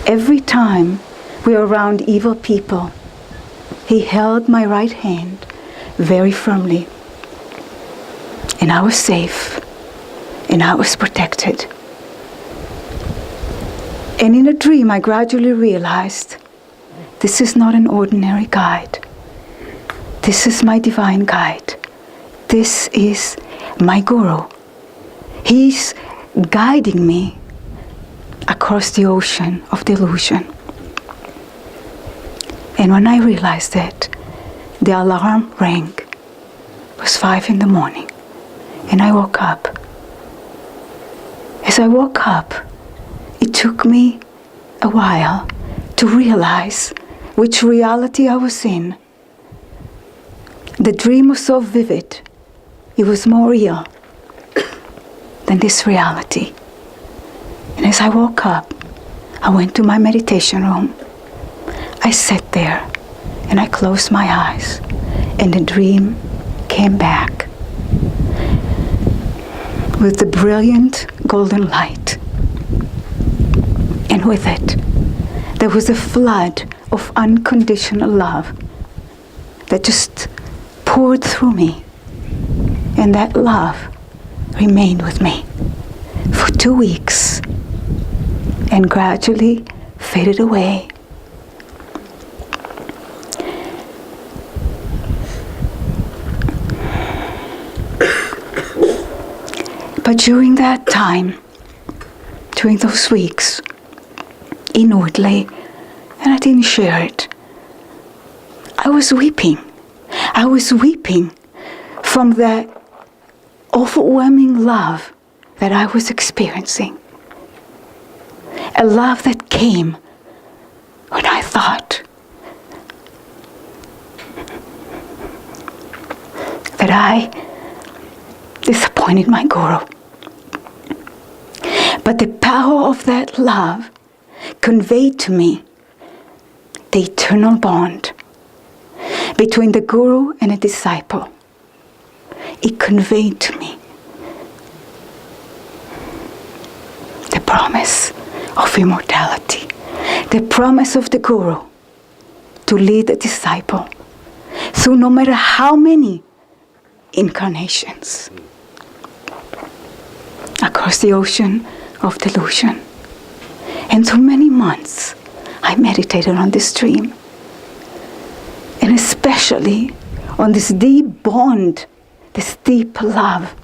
every time we were around evil people, he held my right hand very firmly. And I was safe, and I was protected. And in a dream, I gradually realized, this is not an ordinary guide. This is my divine guide. This is my guru. He's guiding me across the ocean of delusion. And when I realized it, the alarm rang. It was 5 a.m, and I woke up. As I woke up, it took me a while to realize which reality I was in. the dream was so vivid, it was more real than this reality. And as I woke up, I went to my meditation room. I sat there and I closed my eyes, and the dream came back with the brilliant golden light. And with it, there was a flood of unconditional love that just poured through me. And that love remained with me for 2 weeks and gradually faded away. But during that time, during those weeks, inwardly, and I didn't share it, I was weeping. I was weeping from the overwhelming love that I was experiencing. A love that came when I thought that I disappointed my guru. But the power of that love conveyed to me the eternal bond between the guru and a disciple. It conveyed to me the promise of immortality, the promise of the guru to lead the disciple through no matter how many incarnations across the ocean of delusion. And through many months, I meditated on this dream, and especially on this deep bond, this deep love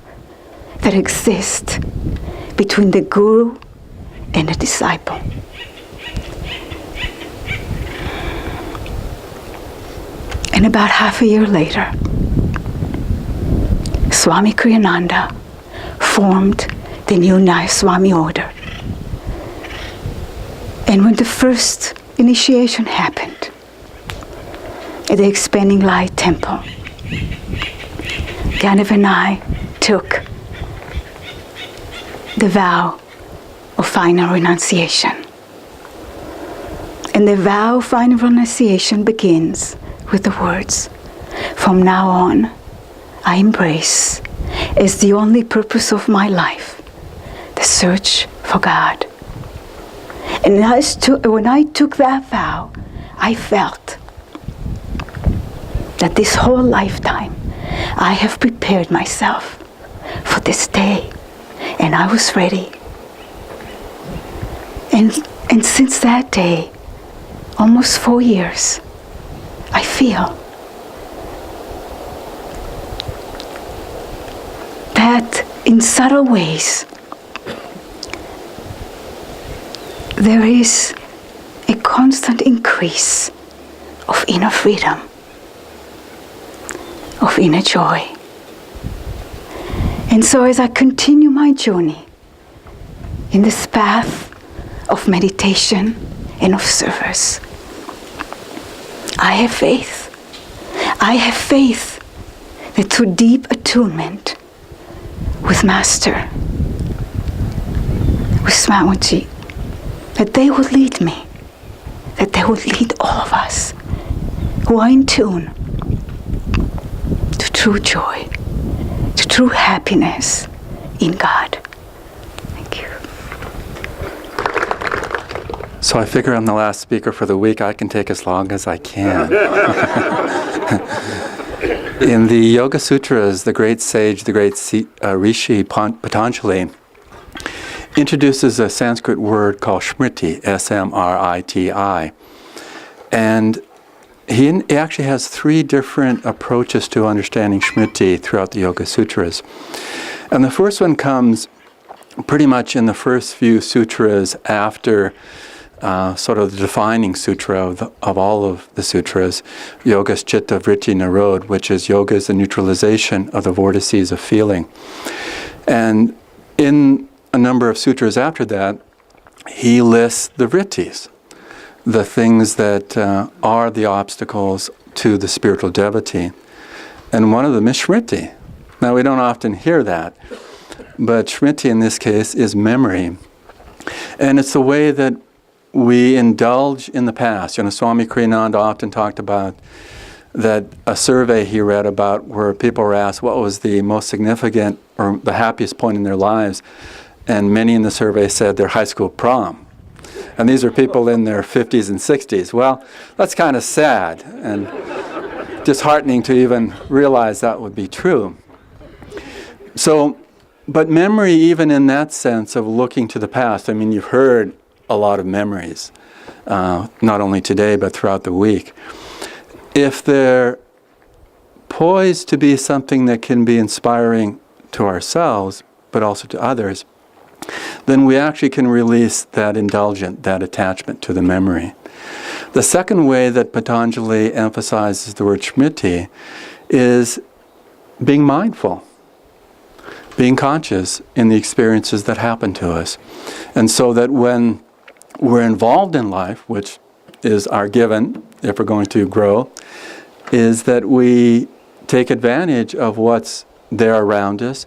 that exists between the guru and the disciple. And about half a year later, Swami Ananda formed the new Swami order. And when the first initiation happened at the Expanding Light Temple, Gandalf and I took the vow of final renunciation. And the vow of final renunciation begins with the words, "From now on, I embrace as the only purpose of my life the search for God." And when I took that vow, I felt that this whole lifetime I have prepared myself for this day, and I was ready. And since that day, almost 4 years, I feel that in subtle ways there is a constant increase of inner freedom, of inner joy. And so as I continue my journey in this path of meditation and of service, I have faith. I have faith that through deep attunement with Master, with Swamiji, that they will lead me, that they will lead all of us who are in tune to true joy, to true happiness in God. Thank you. So I figure I'm the last speaker for the week. I can take as long as I can. In the Yoga Sutras, the great sage, the great Rishi Patanjali, introduces a Sanskrit word called Smriti, S-M-R-I-T-I. And he actually has 3 different approaches to understanding Smriti throughout the Yoga Sutras. And the first one comes pretty much in the first few sutras after sort of the defining sutra of all of the sutras, Yoga's Chitta Vritti Nirod, which is yoga is the neutralization of the vortices of feeling. And in a number of sutras after that, he lists the vrittis, the things that are the obstacles to the spiritual devotee. And one of them is Smriti. Now, we don't often hear that, but Smriti in this case is memory. And it's the way that we indulge in the past. Swami Kriyananda often talked about that a survey he read about where people were asked what was the most significant or the happiest point in their lives, and many in the survey said their high school prom. And these are people in their 50s and 60s. Well, that's kind of sad and disheartening to even realize that would be true. So, but memory, even in that sense of looking to the past, I mean, you've heard a lot of memories, not only today, but throughout the week. If they're poised to be something that can be inspiring to ourselves, but also to others, then we actually can release that indulgent, that attachment to the memory. The second way that Patanjali emphasizes the word Smriti is being mindful, being conscious in the experiences that happen to us. And so that when we're involved in life, which is our given, if we're going to grow, is that we take advantage of what's there around us,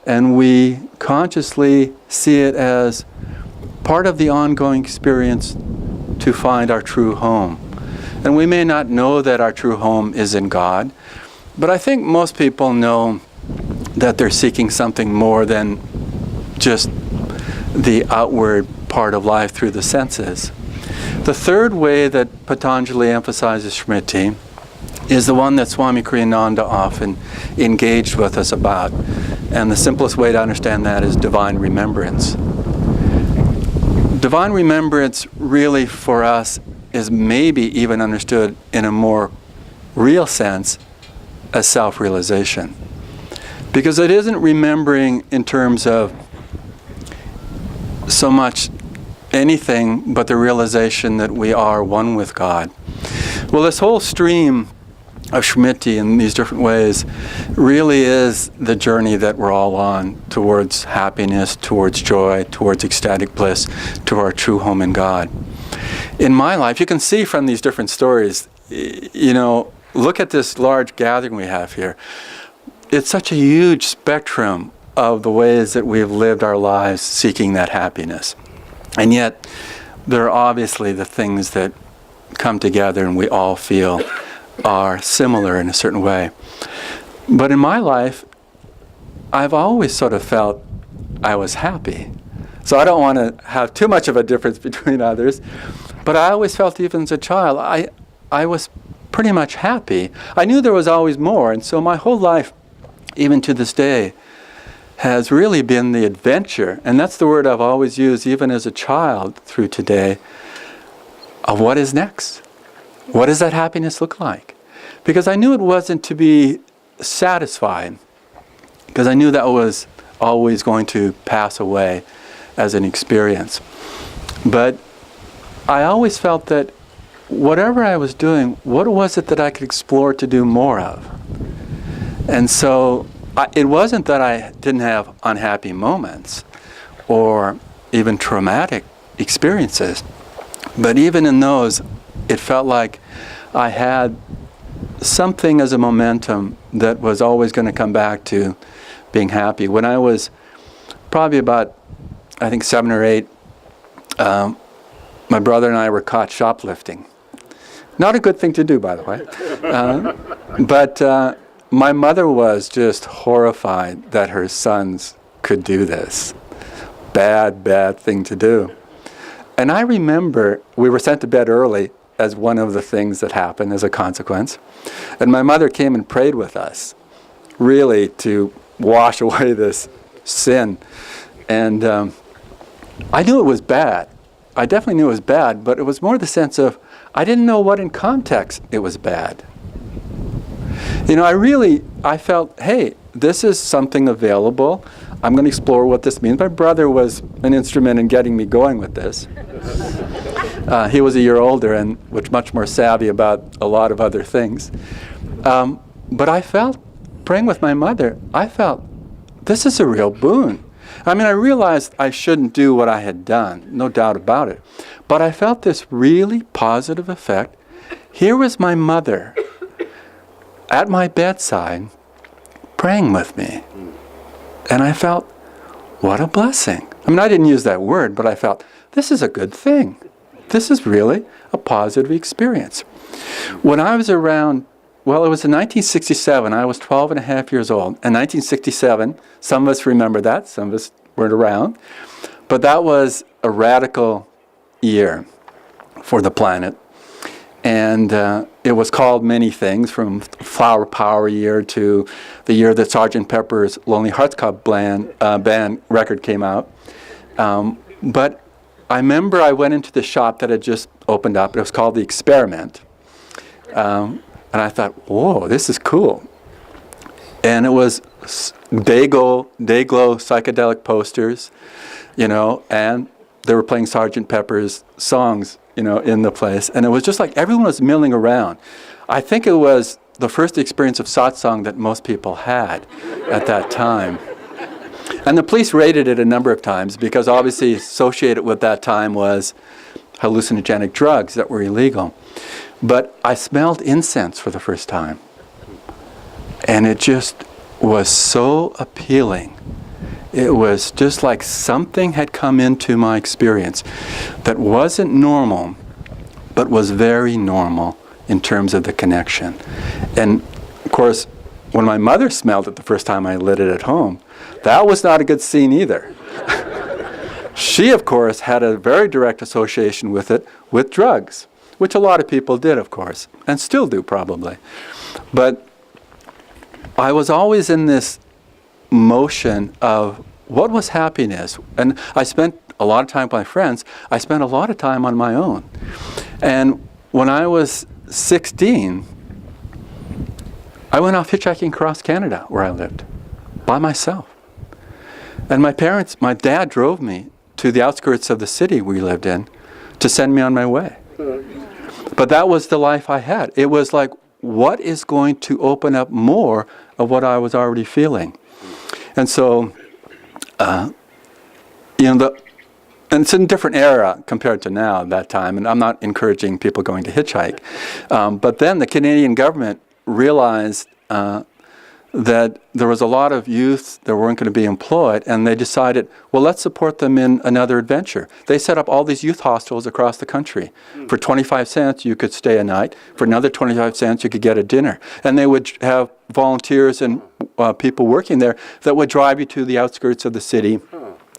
and we consciously see it as part of the ongoing experience to find our true home. And we may not know that our true home is in God, but I think most people know that they're seeking something more than just the outward part of life through the senses. The third way that Patanjali emphasizes Smriti is the one that Swami Kriyananda often engaged with us about. And the simplest way to understand that is divine remembrance. Divine remembrance really for us is maybe even understood in a more real sense as self-realization. Because it isn't remembering in terms of so much anything but the realization that we are one with God. Well, this whole stream of Smriti in these different ways really is the journey that we're all on towards happiness, towards joy, towards ecstatic bliss, to our true home in God. In my life, you can see from these different stories, look at this large gathering we have here. It's such a huge spectrum of the ways that we've lived our lives seeking that happiness. And yet, there are obviously the things that come together and we all feel are similar in a certain way. But in my life, I've always sort of felt I was happy. So I don't want to have too much of a difference between others, but I always felt even as a child, I was pretty much happy. I knew there was always more, and so my whole life, even to this day, has really been the adventure, and that's the word I've always used even as a child through today, of what is next. What does that happiness look like? Because I knew it wasn't to be satisfied, because I knew that was always going to pass away as an experience. But I always felt that whatever I was doing, what was it that I could explore to do more of? And so it wasn't that I didn't have unhappy moments or even traumatic experiences, but even in those, it felt like I had something as a momentum that was always going to come back to being happy. When I was probably about, I think, 7 or 8, my brother and I were caught shoplifting. Not a good thing to do, by the way. But my mother was just horrified that her sons could do this. Bad, bad thing to do. And I remember we were sent to bed early as one of the things that happened as a consequence. And my mother came and prayed with us, really to wash away this sin. And I knew it was bad. I definitely knew it was bad, but it was more the sense of I didn't know what in context it was bad. I felt, hey, this is something available. I'm going to explore what this means. My brother was an instrument in getting me going with this. He was a year older and was much more savvy about a lot of other things. But I felt, praying with my mother, I felt, this is a real boon. I mean, I realized I shouldn't do what I had done, no doubt about it. But I felt this really positive effect. Here was my mother at my bedside praying with me. And I felt, what a blessing. I mean, I didn't use that word, but I felt, this is a good thing. This is really a positive experience. When I was around, well, it was in 1967. I was 12 and a half years old. In 1967, some of us remember that, some of us weren't around. But that was a radical year for the planet. And it was called many things, from Flower Power year to the year that Sgt. Pepper's Lonely Hearts Club band record came out. But I remember I went into the shop that had just opened up. It was called The Experiment. And I thought, whoa, this is cool. And it was day-glow psychedelic posters, you know, and they were playing Sgt. Pepper's songs, you know, in the place. And it was just like everyone was milling around. I think it was the first experience of satsang that most people had at that time. And the police raided it a number of times because obviously associated with that time was hallucinogenic drugs that were illegal. But I smelled incense for the first time. And it just was so appealing. It was just like something had come into my experience that wasn't normal, but was very normal in terms of the connection. And of course, when my mother smelled it the first time I lit it at home, that was not a good scene either. She, of course, had a very direct association with it, with drugs, which a lot of people did, of course, and still do probably. But I was always in this motion of what was happiness. And I spent a lot of time with my friends. I spent a lot of time on my own. And when I was 16, I went off hitchhiking across Canada where I lived by myself. And my dad drove me to the outskirts of the city we lived in to send me on my way. But that was the life I had. It was like, what is going to open up more of what I was already feeling? And so, and it's in a different era compared to now at that time, and I'm not encouraging people going to hitchhike. But then the Canadian government realized that there was a lot of youth that weren't going to be employed, and they decided, well, let's support them in another adventure. They set up all these youth hostels across the country. For 25 cents, you could stay a night. For another 25 cents, you could get a dinner. And they would have volunteers and people working there that would drive you to the outskirts of the city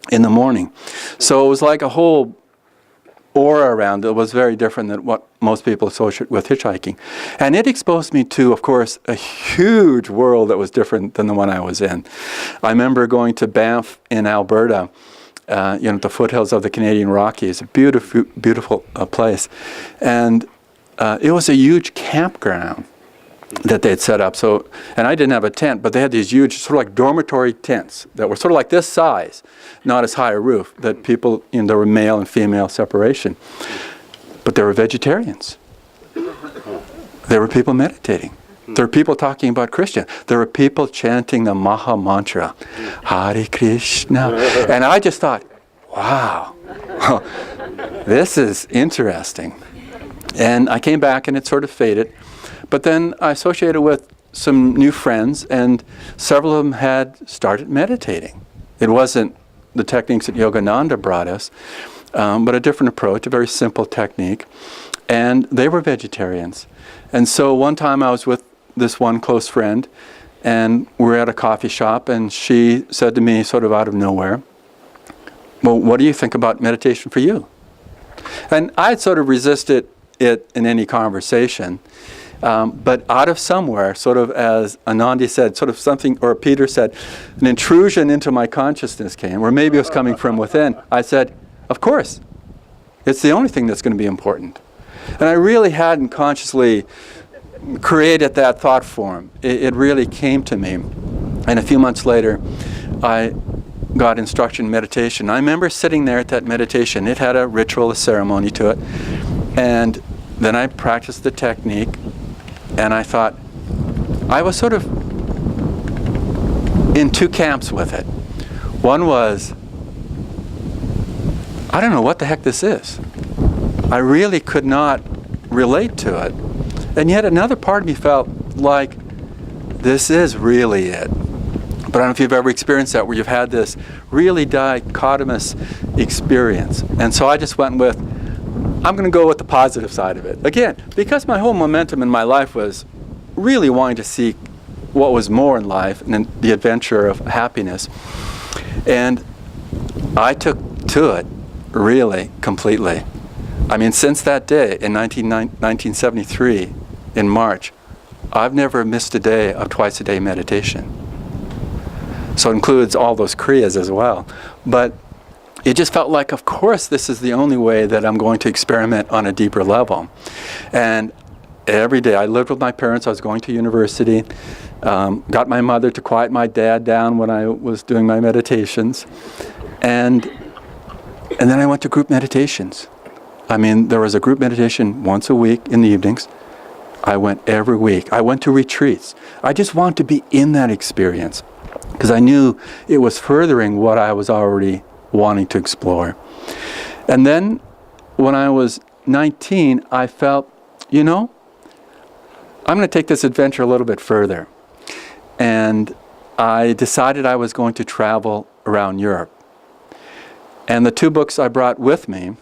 in the morning. So it was like a whole aura around it. It was very different than what most people associate with hitchhiking. And it exposed me to, of course, a huge world that was different than the one I was in. I remember going to Banff in Alberta, the foothills of the Canadian Rockies, a beautiful, beautiful place. And it was a huge campground that they had set up. So, and I didn't have a tent, but they had these huge, sort of like dormitory tents that were sort of like this size, not as high a roof, that people, there were male and female separation. But there were vegetarians. There were people meditating. There were people talking about Krishna. There were people chanting the Maha Mantra, Hare Krishna. And I just thought, wow, this is interesting. And I came back and it sort of faded. But then I associated with some new friends, and several of them had started meditating. It wasn't the techniques that Yogananda brought us, but a different approach, a very simple technique. And they were vegetarians. And so one time I was with this one close friend, and we were at a coffee shop, and she said to me, sort of out of nowhere, well, what do you think about meditation for you? And I had sort of resisted it in any conversation. But out of somewhere, sort of as Ananda said, sort of something, or Peter said, an intrusion into my consciousness came, or maybe it was coming from within. I said, of course, it's the only thing that's going to be important. And I really hadn't consciously created that thought form. It really came to me. And a few months later, I got instruction in meditation. I remember sitting there at that meditation. It had a ritual, a ceremony to it. And then I practiced the technique. And I thought, I was sort of in two camps with it. One was, I don't know what the heck this is. I really could not relate to it. And yet another part of me felt like this is really it. But I don't know if you've ever experienced that, where you've had this really dichotomous experience. And so I just went with, I'm going to go with the positive side of it. Again, because my whole momentum in my life was really wanting to seek what was more in life and the adventure of happiness. And I took to it really completely. I mean, since that day in 1973, in March, I've never missed a day of twice-a-day meditation. So it includes all those kriyas as well. But it just felt like, of course, this is the only way that I'm going to experiment on a deeper level. And every day, I lived with my parents. I was going to university. Got my mother to quiet my dad down when I was doing my meditations. And then I went to group meditations. I mean, there was a group meditation once a week in the evenings. I went every week. I went to retreats. I just wanted to be in that experience because I knew it was furthering what I was already wanting to explore. And then when I was 19, I felt, I'm going to take this adventure a little bit further. And I decided I was going to travel around Europe. And the two books I brought with me,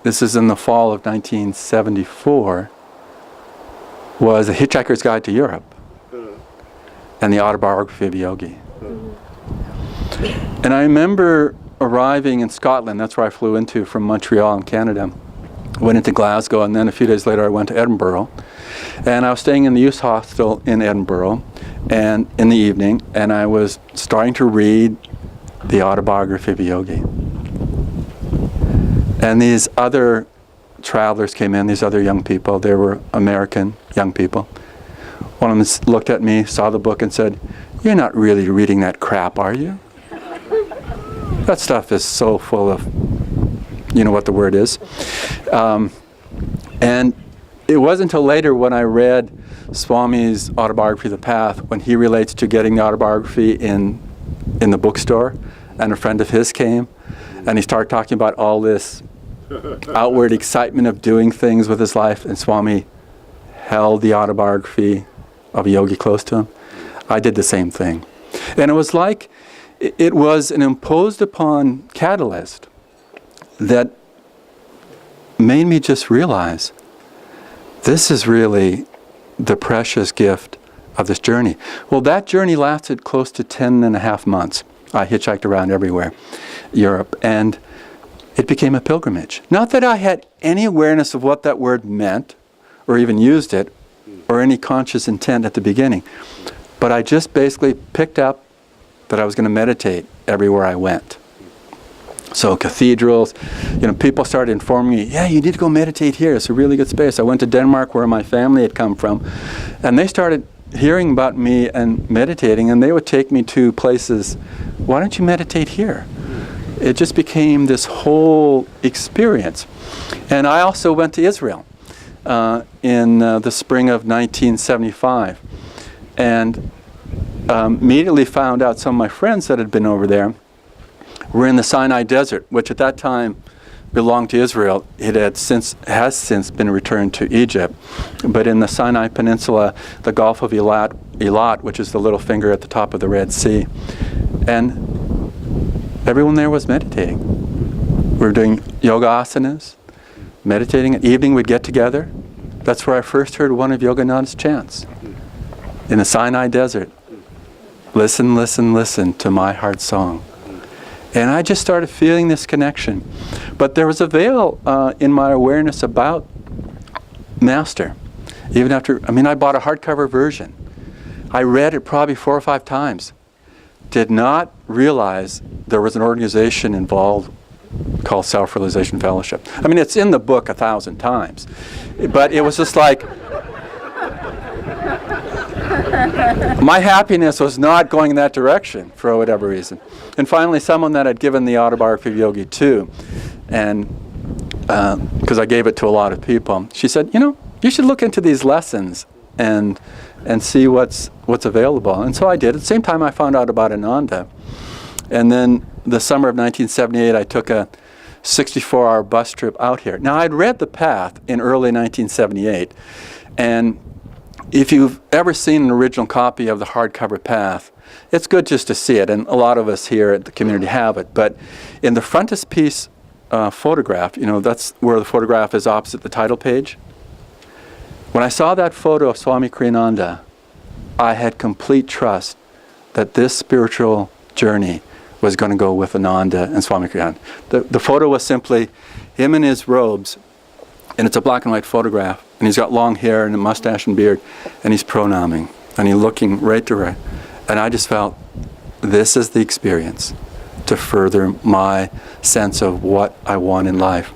this is in the fall of 1974, was A Hitchhiker's Guide to Europe and The Autobiography of a Yogi. And I remember arriving in Scotland. That's where I flew into from Montreal in Canada. Went into Glasgow, and then a few days later I went to Edinburgh. And I was staying in the youth hostel in Edinburgh and in the evening, and I was starting to read The Autobiography of a Yogi. And these other travelers came in, these other young people. They were American young people. One of them looked at me, saw the book, and said, "You're not really reading that crap, are you? That stuff is so full of," you know what the word is. And it wasn't until later when I read Swami's Autobiography of the Path, when he relates to getting the autobiography in the bookstore, and a friend of his came, and he started talking about all this outward excitement of doing things with his life, and Swami held the autobiography of a yogi close to him. I did the same thing. And it was like it was an imposed upon catalyst that made me just realize this is really the precious gift of this journey. Well, that journey lasted close to 10 and a half months. I hitchhiked around everywhere, Europe, and it became a pilgrimage. Not that I had any awareness of what that word meant, or even used it, or any conscious intent at the beginning, but I just basically picked up that I was going to meditate everywhere I went. So cathedrals, people started informing me, "Yeah, you need to go meditate here. It's a really good space." I went to Denmark, where my family had come from, and they started hearing about me and meditating, and they would take me to places. "Why don't you meditate here?" It just became this whole experience. And I also went to Israel in the spring of 1975, and immediately found out some of my friends that had been over there were in the Sinai Desert, which at that time belonged to Israel. It has since been returned to Egypt. But in the Sinai Peninsula, the Gulf of Eilat, which is the little finger at the top of the Red Sea. And everyone there was meditating. We were doing yoga asanas, meditating. At evening we'd get together. That's where I first heard one of Yogananda's chants. In the Sinai Desert. "Listen, listen, listen to my heart song." And I just started feeling this connection. But there was a veil in my awareness about Master. Even after, I bought a hardcover version. I read it probably 4 or 5 times. Did not realize there was an organization involved called Self-Realization Fellowship. It's in the book 1,000 times. But it was just like, my happiness was not going in that direction for whatever reason. And finally, someone that I'd given the Autobiography of Yogi to, and because I gave it to a lot of people, she said, "You should look into these lessons and see what's available." And so I did. At the same time, I found out about Ananda. And then the summer of 1978, I took a 64-hour bus trip out here. Now, I'd read The Path in early 1978, and if you've ever seen an original copy of the hardcover Path, it's good just to see it, and a lot of us here at the community have it. But in the frontispiece photograph, that's where the photograph is opposite the title page. When I saw that photo of Swami Kriyananda, I had complete trust that this spiritual journey was going to go with Ananda and Swami Kriyananda. The photo was simply him in his robes, and it's a black and white photograph, and he's got long hair and a mustache and beard, and he's pronaming, and he's looking right to right. And I just felt, this is the experience to further my sense of what I want in life.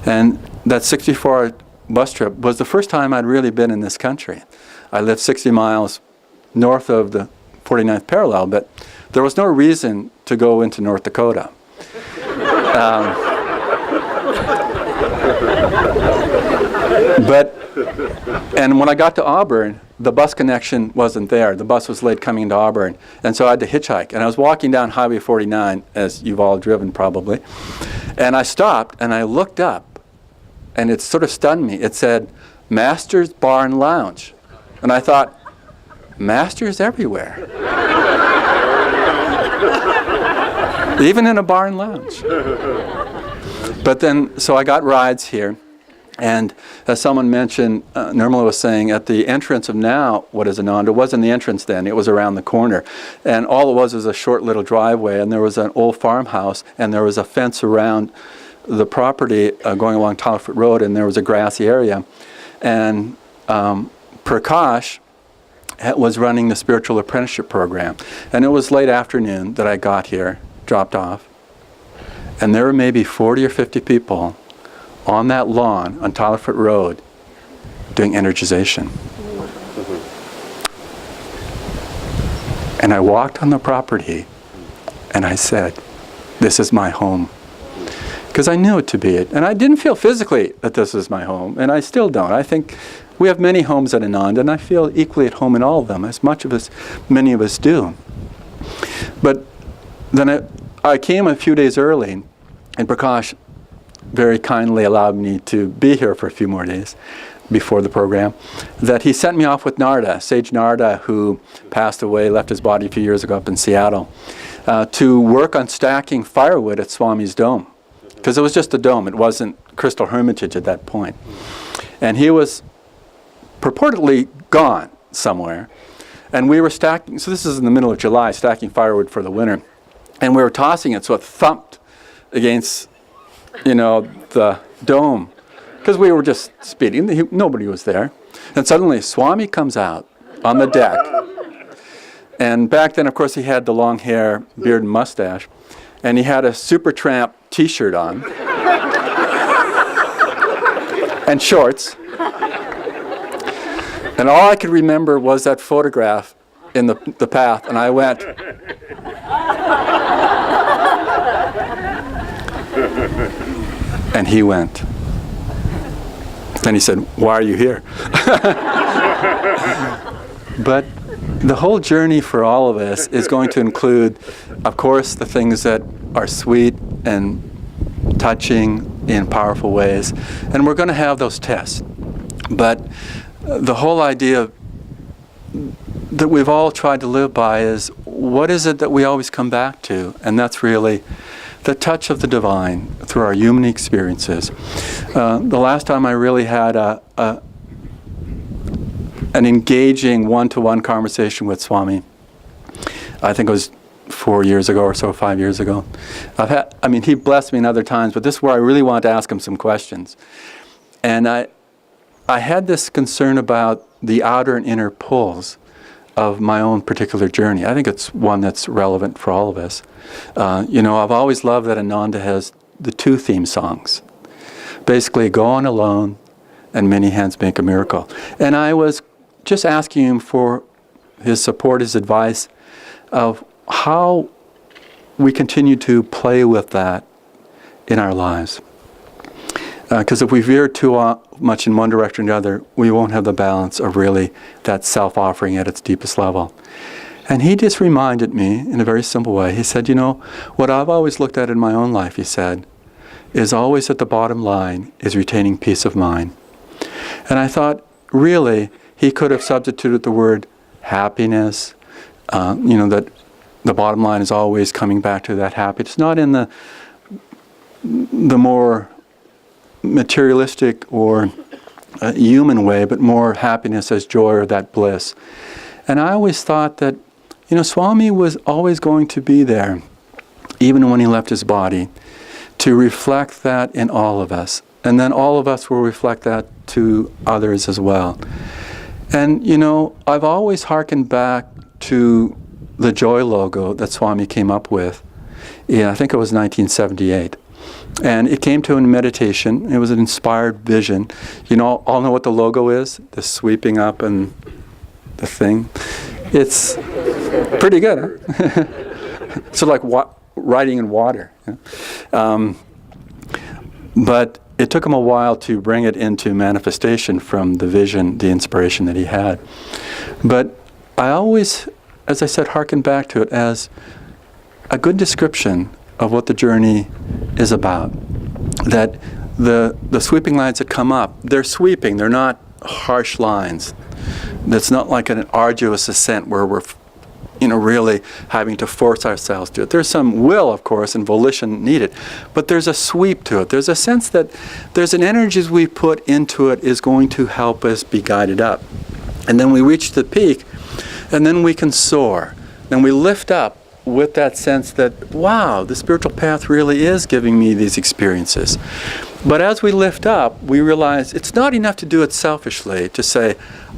And that 64-hour bus trip was the first time I'd really been in this country. I lived 60 miles north of the 49th parallel, but there was no reason to go into North Dakota. And when I got to Auburn, the bus connection wasn't there. The bus was late coming to Auburn, and so I had to hitchhike. And I was walking down Highway 49, as you've all driven probably, and I stopped and I looked up, and it sort of stunned me. It said, Masters Bar and Lounge. And I thought, Masters everywhere. Even in a bar and lounge. But then, so I got rides here. And as someone mentioned, Nirmala was saying, at the entrance of now, what is Ananda, wasn't the entrance then, it was around the corner. And all it was a short little driveway, and there was an old farmhouse, and there was a fence around the property going along Tylerfoot Road, and there was a grassy area. And Prakash was running the spiritual apprenticeship program. And it was late afternoon that I got here, dropped off. And there were maybe 40 or 50 people on that lawn on Tylerfoot Road doing energization. And I walked on the property and I said, this is my home. Because I knew it to be it. And I didn't feel physically that this is my home, and I still don't. I think we have many homes at Ananda, and I feel equally at home in all of them, as much of us, many of us do. But then I came a few days early, and Prakash very kindly allowed me to be here for a few more days before the program, that he sent me off with Narda, Sage Narda, who passed away, left his body a few years ago up in Seattle, to work on stacking firewood at Swami's dome. Because it was just a dome, it wasn't Crystal Hermitage at that point. And he was purportedly gone somewhere. And we were stacking, so this is in the middle of July, stacking firewood for the winter. And we were tossing it so it thumped against, the dome. Because we were just speeding, nobody was there. And suddenly Swami comes out on the deck. And back then, of course, he had the long hair, beard, and mustache. And he had a Supertramp t-shirt on. And shorts. And all I could remember was that photograph in the path. And I went, and he went. Then he said, why are you here? But the whole journey for all of us is going to include, of course, the things that are sweet and touching in powerful ways. And we're going to have those tests. But the whole idea that we've all tried to live by is, what is it that we always come back to? And that's really the touch of the divine through our human experiences. The last time I really had an engaging one-to-one conversation with Swami, I think it was 4 years ago or so, 5 years ago. He blessed me in other times, but this is where I really wanted to ask him some questions. And I had this concern about the outer and inner pulls of my own particular journey. I think it's one that's relevant for all of us. I've always loved that Ananda has the two theme songs. Basically, Go On Alone and Many Hands Make a Miracle. And I was just asking him for his support, his advice of how we continue to play with that in our lives. Because if we veer too much in one direction or the other, we won't have the balance of really that self-offering at its deepest level. And he just reminded me in a very simple way. He said, what I've always looked at in my own life, he said, is always at the bottom line is retaining peace of mind. And I thought, really, he could have substituted the word happiness, that the bottom line is always coming back to that happiness, not in the more materialistic or human way, but more happiness as joy or that bliss. And I always thought that, Swami was always going to be there, even when he left his body, to reflect that in all of us. And then all of us will reflect that to others as well. And, I've always hearkened back to the Joy logo that Swami came up with. Yeah, I think it was 1978. And it came to in meditation. It was an inspired vision. All know what the logo is? The sweeping up and the thing. It's pretty good, huh? So like writing in water. But it took him a while to bring it into manifestation from the vision, the inspiration that he had. But I always, as I said, hearken back to it as a good description of what the journey is about. That the sweeping lines that come up, they're sweeping, they're not harsh lines. It's not like an arduous ascent where we're really having to force ourselves to it. There's some will, of course, and volition needed, but there's a sweep to it. There's a sense that there's an energy as we put into it is going to help us be guided up. And then we reach the peak, and then we can soar. Then we lift up with that sense that, wow, the spiritual path really is giving me these experiences. But as we lift up, we realize it's not enough to do it selfishly, to say,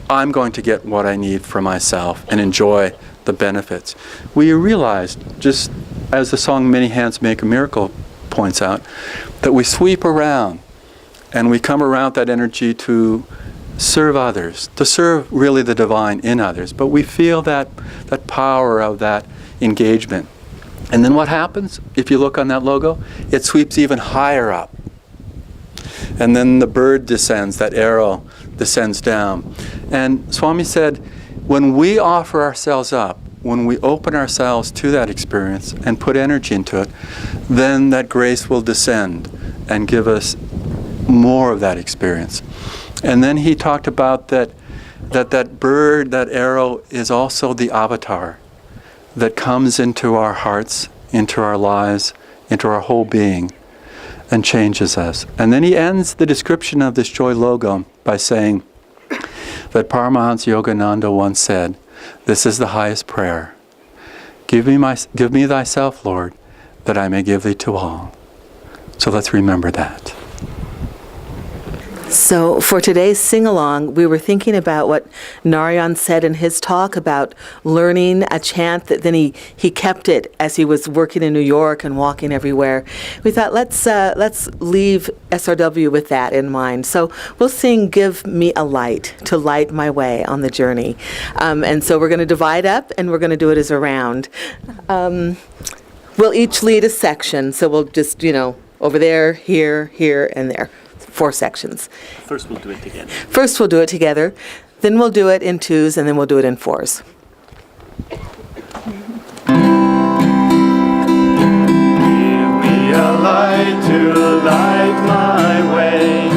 I'm going to get what I need for myself and enjoy the benefits. We realize, just as the song Many Hands Make a Miracle points out, that we sweep around and we come around that energy to serve others, to serve really the divine in others. But we feel that power of that engagement. And then what happens? If you look on that logo, it sweeps even higher up. And then the bird descends, that arrow descends down. And Swami said, when we offer ourselves up, when we open ourselves to that experience and put energy into it, then that grace will descend and give us more of that experience. And then he talked about that bird, that arrow, is also the avatar that comes into our hearts, into our lives, into our whole being, and changes us. And then he ends the description of this Joy logo by saying that Paramahansa Yogananda once said, "This is the highest prayer. Give me thyself, Lord, that I may give thee to all." So let's remember that. So for today's sing-along, we were thinking about what Narayan said in his talk about learning a chant that then he kept it as he was working in New York and walking everywhere. We thought, let's leave SRW with that in mind. So we'll sing "Give Me a Light" to light my way on the journey. And so we're going to divide up and we're going to do it as a round. We'll each lead a section. So we'll just, over there, here, here, and there. 4 sections. First we'll do it together. First we'll do it together, then we'll do it in 2s, and then we'll do it in 4s. Give me a light to light my way.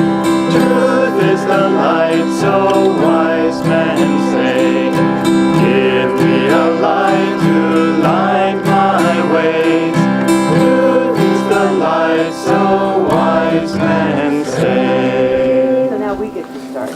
Truth is the light, so wise men say. Give me a light to light my way. Truth is the light, so wise men say. So now we get to start.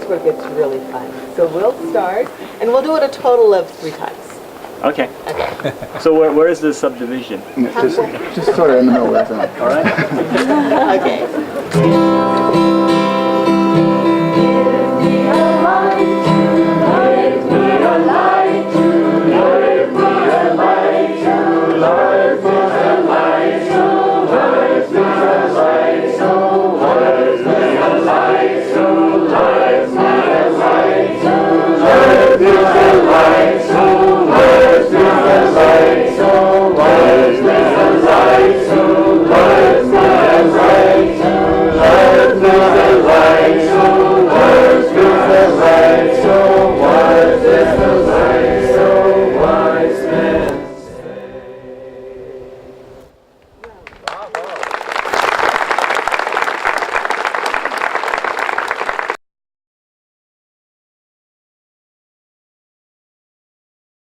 Where it gets really fun. So we'll start, and we'll do it a total of 3 times. Okay. So where is the subdivision? Just sort of in the middle of that. All right. Okay.